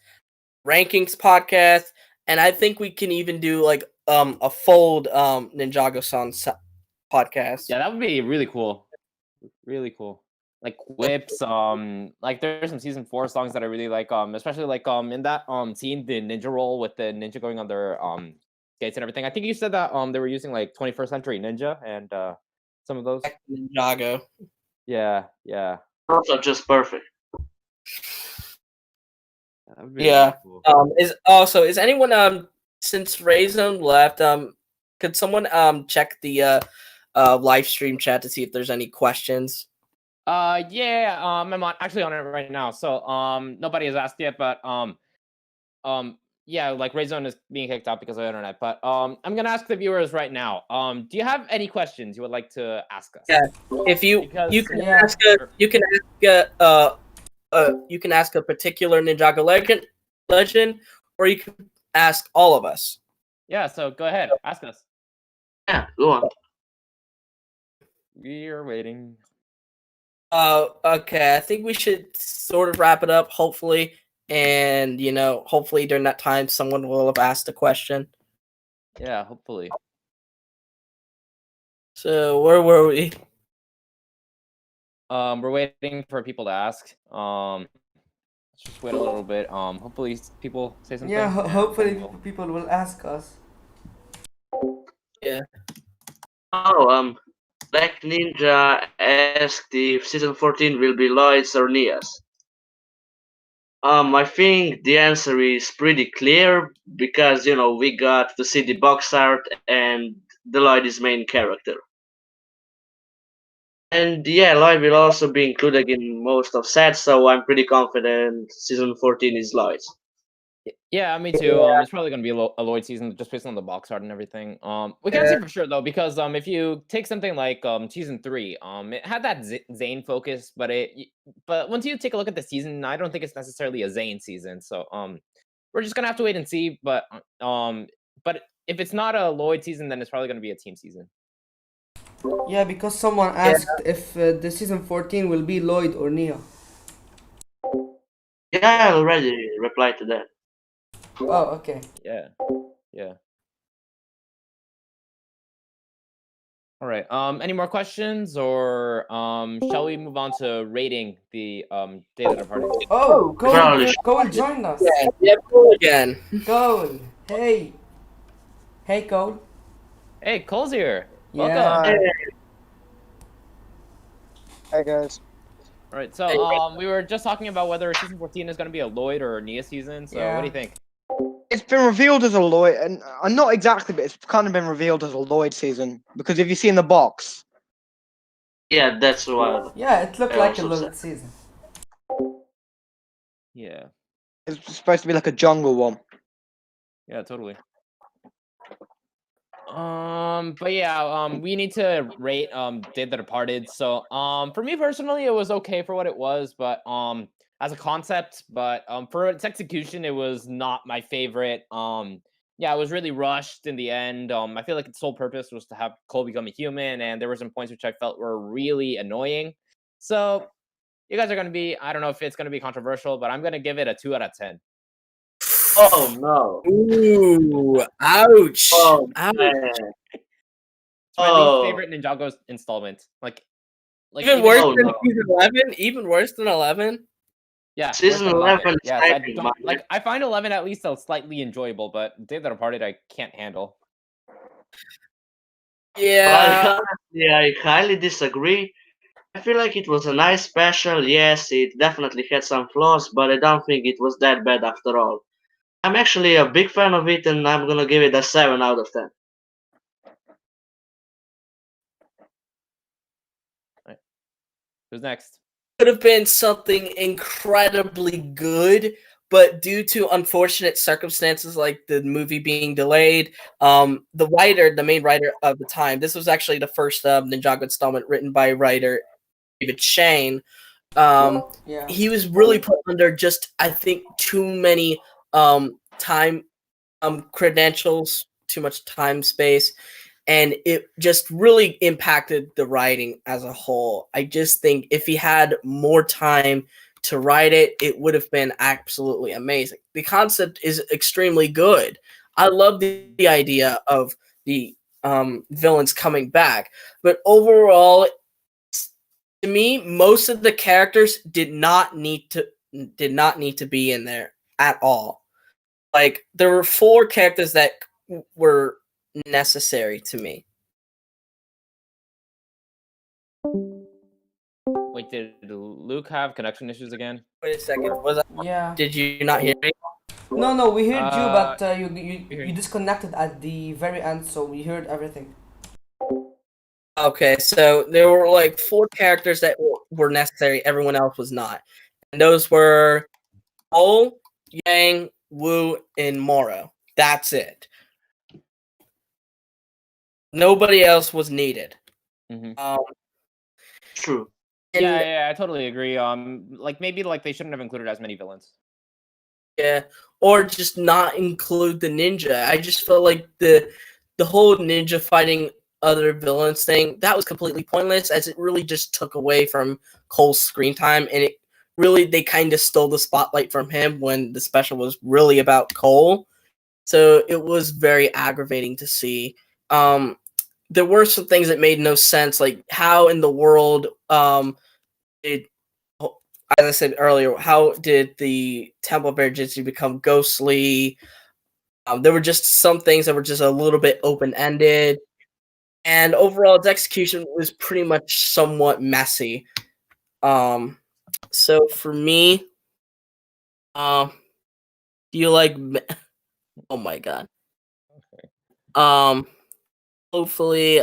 rankings podcast, and I think we can even do like a fold Ninjago songs podcast. Yeah, that would be really cool. Really cool. Like whips, like there's some season 4 songs that I really like, especially like in that scene, the ninja roll with the ninja going on their skates and everything. I think you said that they were using like 21st century ninja and some of those. Ninjago. Yeah, yeah. Also just perfect. That would be Yeah. really cool. Is anyone since Rayzone left, could someone check the live stream chat to see if there's any questions? Yeah, I'm actually on it right now. So nobody has asked yet, but yeah, like Rayzone is being kicked out because of the internet. But I'm gonna ask the viewers right now. Do you have any questions you would like to ask us? Yeah. If you Because- you can Yeah. ask you can ask a particular Ninjago legend, or you can ask all of us. Yeah, so go ahead, ask us. Yeah, go on. We are waiting. Okay, I think we should sort of wrap it up, hopefully. And, hopefully during that time, someone will have asked a question. Yeah, hopefully. So, where were we? We're waiting for people to ask. Let's just wait a little bit. Hopefully people say something. Yeah, hopefully we'll- people will ask us. Oh, Black Ninja asked if season 14 will be Lloyd's or Nia's. I think the answer is pretty clear because we got to see the box art and the Lloyd is main character. And yeah, Lloyd will also be included in most of sets, so I'm pretty confident season 14 is Lloyd's. Yeah, me too. It's probably gonna be a Lloyd season just based on the box art and everything. We can't say for sure though because if you take something like season 3, it had that Zane focus, but once you take a look at the season, I don't think it's necessarily a Zane season. So we're just gonna have to wait and see. But if it's not a Lloyd season, then it's probably gonna be a team season. Yeah, because someone asked if the season 14 will be Lloyd or Nia. Yeah, I already replied to that. Oh, okay. Yeah, yeah. All right. Any more questions, or shall we move on to rating the data departed? Oh, Probably. Cole joined us. Yeah, cool again. Cole, hey. Hey, Cole. Hey, Cole's here. Yeah. Welcome. Hi guys. All right. So we were just talking about whether season 14 is going to be a Lloyd or a Nia season. So what do you think? It's been revealed as a Lloyd, and not exactly, but it's kind of been revealed as a Lloyd season because if you see in the box, Yeah, that's what. Yeah, it looked I like a also Lloyd season. Yeah. it's supposed to be like a jungle one. Yeah. Totally. But yeah, we need to rate Day the Departed. So for me personally, it was okay for what it was, but as a concept, but for its execution, it was not my favorite. Yeah, it was really rushed in the end. I feel like its sole purpose was to have Cole become a human, and there were some points which I felt were really annoying. So you guys are gonna be, I don't know if it's gonna be controversial, but I'm gonna give it a 2 out of 10. Oh no! Ooh, ouch. Oh Ouch. man! It's my Oh. least favorite Ninjago installment. Like Even worse Oh, than no. season 11? Even worse than 11? Yeah, Season worse than 11 is Yes, I typing, don't, man. like I find 11 at least slightly enjoyable, but Day That Departed I can't handle. Yeah. Honestly, I highly disagree. I feel like it was a nice special. Yes, it definitely had some flaws, but I don't think it was that bad after all. I'm actually a big fan of it, and I'm gonna give it a 7 out of 10. Who's next? could have been something incredibly good, but due to unfortunate circumstances like the movie being delayed, the main writer of the time, this was actually the first Ninjago installment written by writer David Shane. Yeah. He was really put under just, I think, too many time credentials, too much time space, and it just really impacted the writing as a whole. I just think if he had more time to write it, it would have been absolutely amazing. The concept is extremely good. I love the idea of the villains coming back, but overall, to me, most of the characters did not need to be in there at all. Like, there were 4 characters that were necessary to me. Wait, did Luke have connection issues again? Wait a second. Yeah. Did you not hear me? No, we heard you, but we heard you you. disconnected at the very end, so we heard everything. Okay, so there were like 4 characters that were necessary. Everyone else was not, and those were Cole, Yang, Wu, and Moro. That's it. Nobody else was needed. Mm-hmm. True. Yeah, I totally agree. Like maybe like they shouldn't have included as many villains. Yeah, or just not include the ninja. I just felt like the whole ninja fighting other villains thing, that was completely pointless, as it really just took away from Cole's screen time, and it really, they kind of stole the spotlight from him when the special was really about Cole. So it was very aggravating to see. There were some things that made no sense, like how in the world it, as I said earlier, how did the Temple of Bear Jitsu become ghostly? There were just some things that were just a little bit open-ended, and overall its execution was pretty much somewhat messy. So for me, do you like? Oh my god. Okay. Hopefully,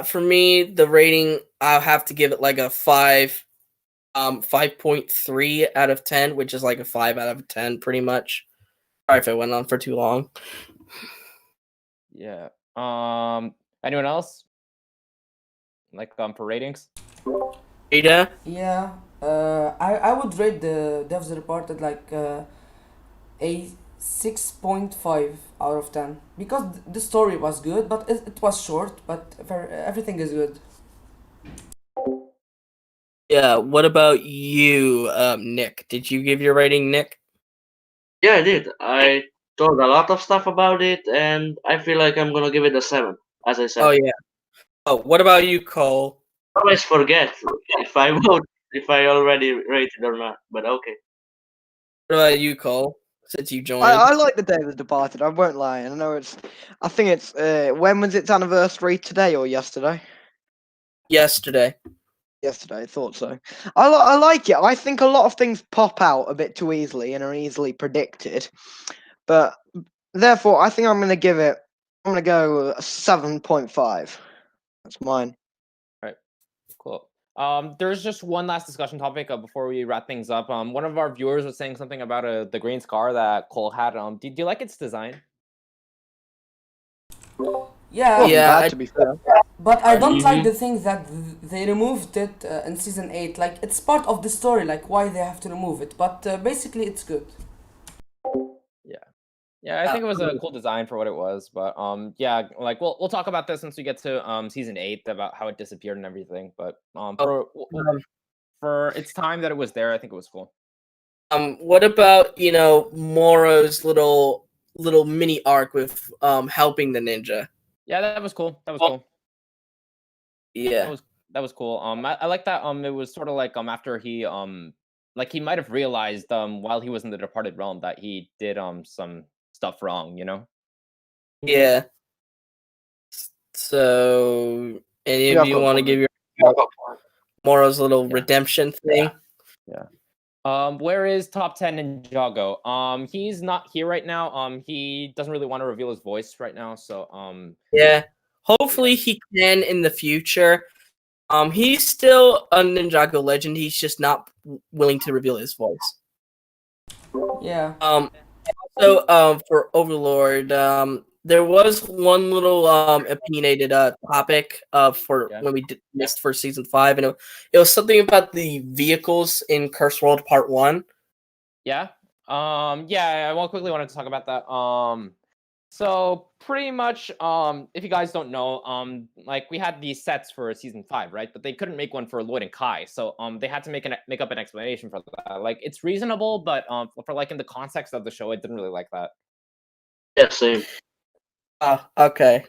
for me, the rating, I'll have to give it like a 5.3 out of 10, which is like a 5 out of 10, pretty much. Sorry if I went on for too long. Yeah. Anyone else? Like for ratings? Rida? Yeah. I would rate the devs reported like a 6.5 out of 10 because the story was good, but it was short, but everything is good. Yeah, what about you, Nick? Did you give your rating, Nick? Yeah, I did. I told a lot of stuff about it, and I feel like I'm gonna give it a 7, as I said. Oh, yeah. Oh, what about you, Cole? I always forget if I vote, if I already rated or not, but okay. What about you, Cole? Since you joined. I like the Day of the Departed. I won't lie. I know I think it's. When was its anniversary? Today or yesterday? Yesterday. Yesterday, I thought so. I like it. I think a lot of things pop out a bit too easily and are easily predicted, but therefore, I think I'm going to give it. I'm going to go a 7.5. That's mine. Right. Cool. There's just one last discussion topic before we wrap things up. One of our viewers was saying something about the green scar that Cole had. Do you like its design? Yeah, Wasn't Yeah, bad, to be fair. but I don't like Mhm. the thing that they removed it in season 8. Like, it's part of the story, like why they have to remove it, but basically it's good. Yeah, I think it was a cool design for what it was, but yeah, like we'll talk about this once we get to season 8 about how it disappeared and everything. But for its time that it was there, I think it was cool. What about, Moro's little mini arc with helping the ninja? Yeah, that was cool. That was cool. Yeah. That was cool. I like that. It was sort of like after he like he might have realized while he was in the departed realm that he did some stuff wrong, you know? Yeah. So, any Yeah, of I've you got want to one. give your Moro's little Yeah. redemption thing? Where is top 10 Ninjago? He's not here right now. He doesn't really want to reveal his voice right now, so Yeah. Hopefully he can in the future. He's still a Ninjago legend. He's just not willing to reveal his voice. Yeah. So for Overlord, there was one little opinionated topic for when we missed for season 5, and it was something about the vehicles in Curse World Part 1. Yeah. Yeah, I quickly wanted to talk about that. So pretty much, if you guys don't know, like we had these sets for season 5, right? But they couldn't make one for Lloyd and Kai, so they had to make up an explanation for that. Like it's reasonable, but for like in the context of the show, it didn't really like that. Yeah, same. Okay.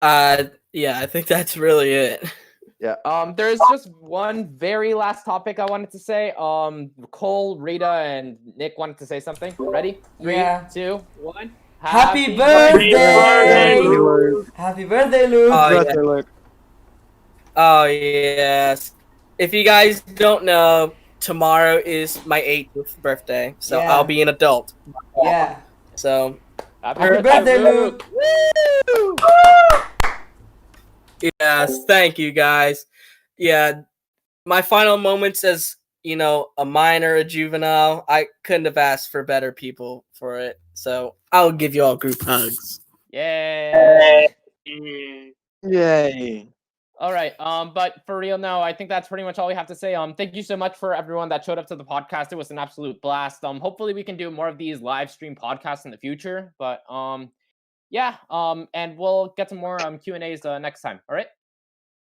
Yeah, I think that's really it. Yeah. There's just one very last topic I wanted to say. Cole, Rita, and Nick wanted to say something. Ready? 3, Yeah. 2, 1. Happy birthday! Happy birthday, Luke! Oh yes. If you guys don't know, tomorrow is my 18th birthday, so Yeah. I'll be an adult. Yeah. So Happy birthday, Luke! Woo! Yes, thank you guys. Yeah, my final moments as, you know, a minor, a juvenile, I couldn't have asked for better people for it. So I'll give you all group hugs. Yay! Yay. All right. But for real now, I think that's pretty much all we have to say. Thank you so much for everyone that showed up to the podcast. It was an absolute blast. Hopefully we can do more of these live stream podcasts in the future. But yeah. And we'll get some more Q&As next time. All right.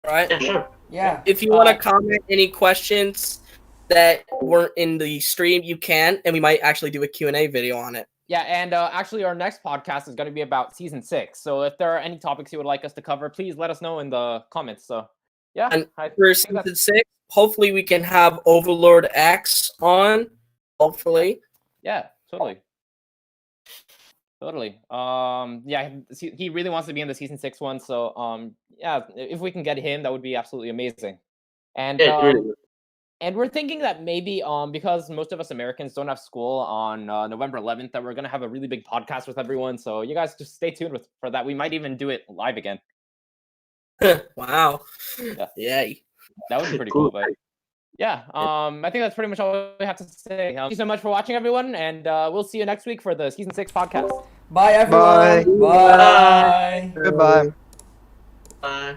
All right. Yeah, sure. Yeah. If you want to comment any questions that weren't in the stream, you can, and we might actually do a Q&A video on it. Yeah, and actually our next podcast is going to be about season 6. So if there are any topics you would like us to cover, please let us know in the comments. So yeah. And for season 6, hopefully we can have OverlordX on. Hopefully. Yeah, totally. Totally. Yeah, he really wants to be in the season 6 one. So yeah, if we can get him, that would be absolutely amazing. And Yeah, really good. and we're thinking that maybe because most of us Americans don't have school on November 11th, that we're gonna have a really big podcast with everyone. So you guys just stay tuned for that. We might even do it live again. Wow. Yeah. Yay. That would be pretty cool. But yeah, I think that's pretty much all we have to say. Thank you so much for watching, everyone, and we'll see you next week for the season 6 podcast. Bye, everyone. Bye. Bye. Goodbye. Bye.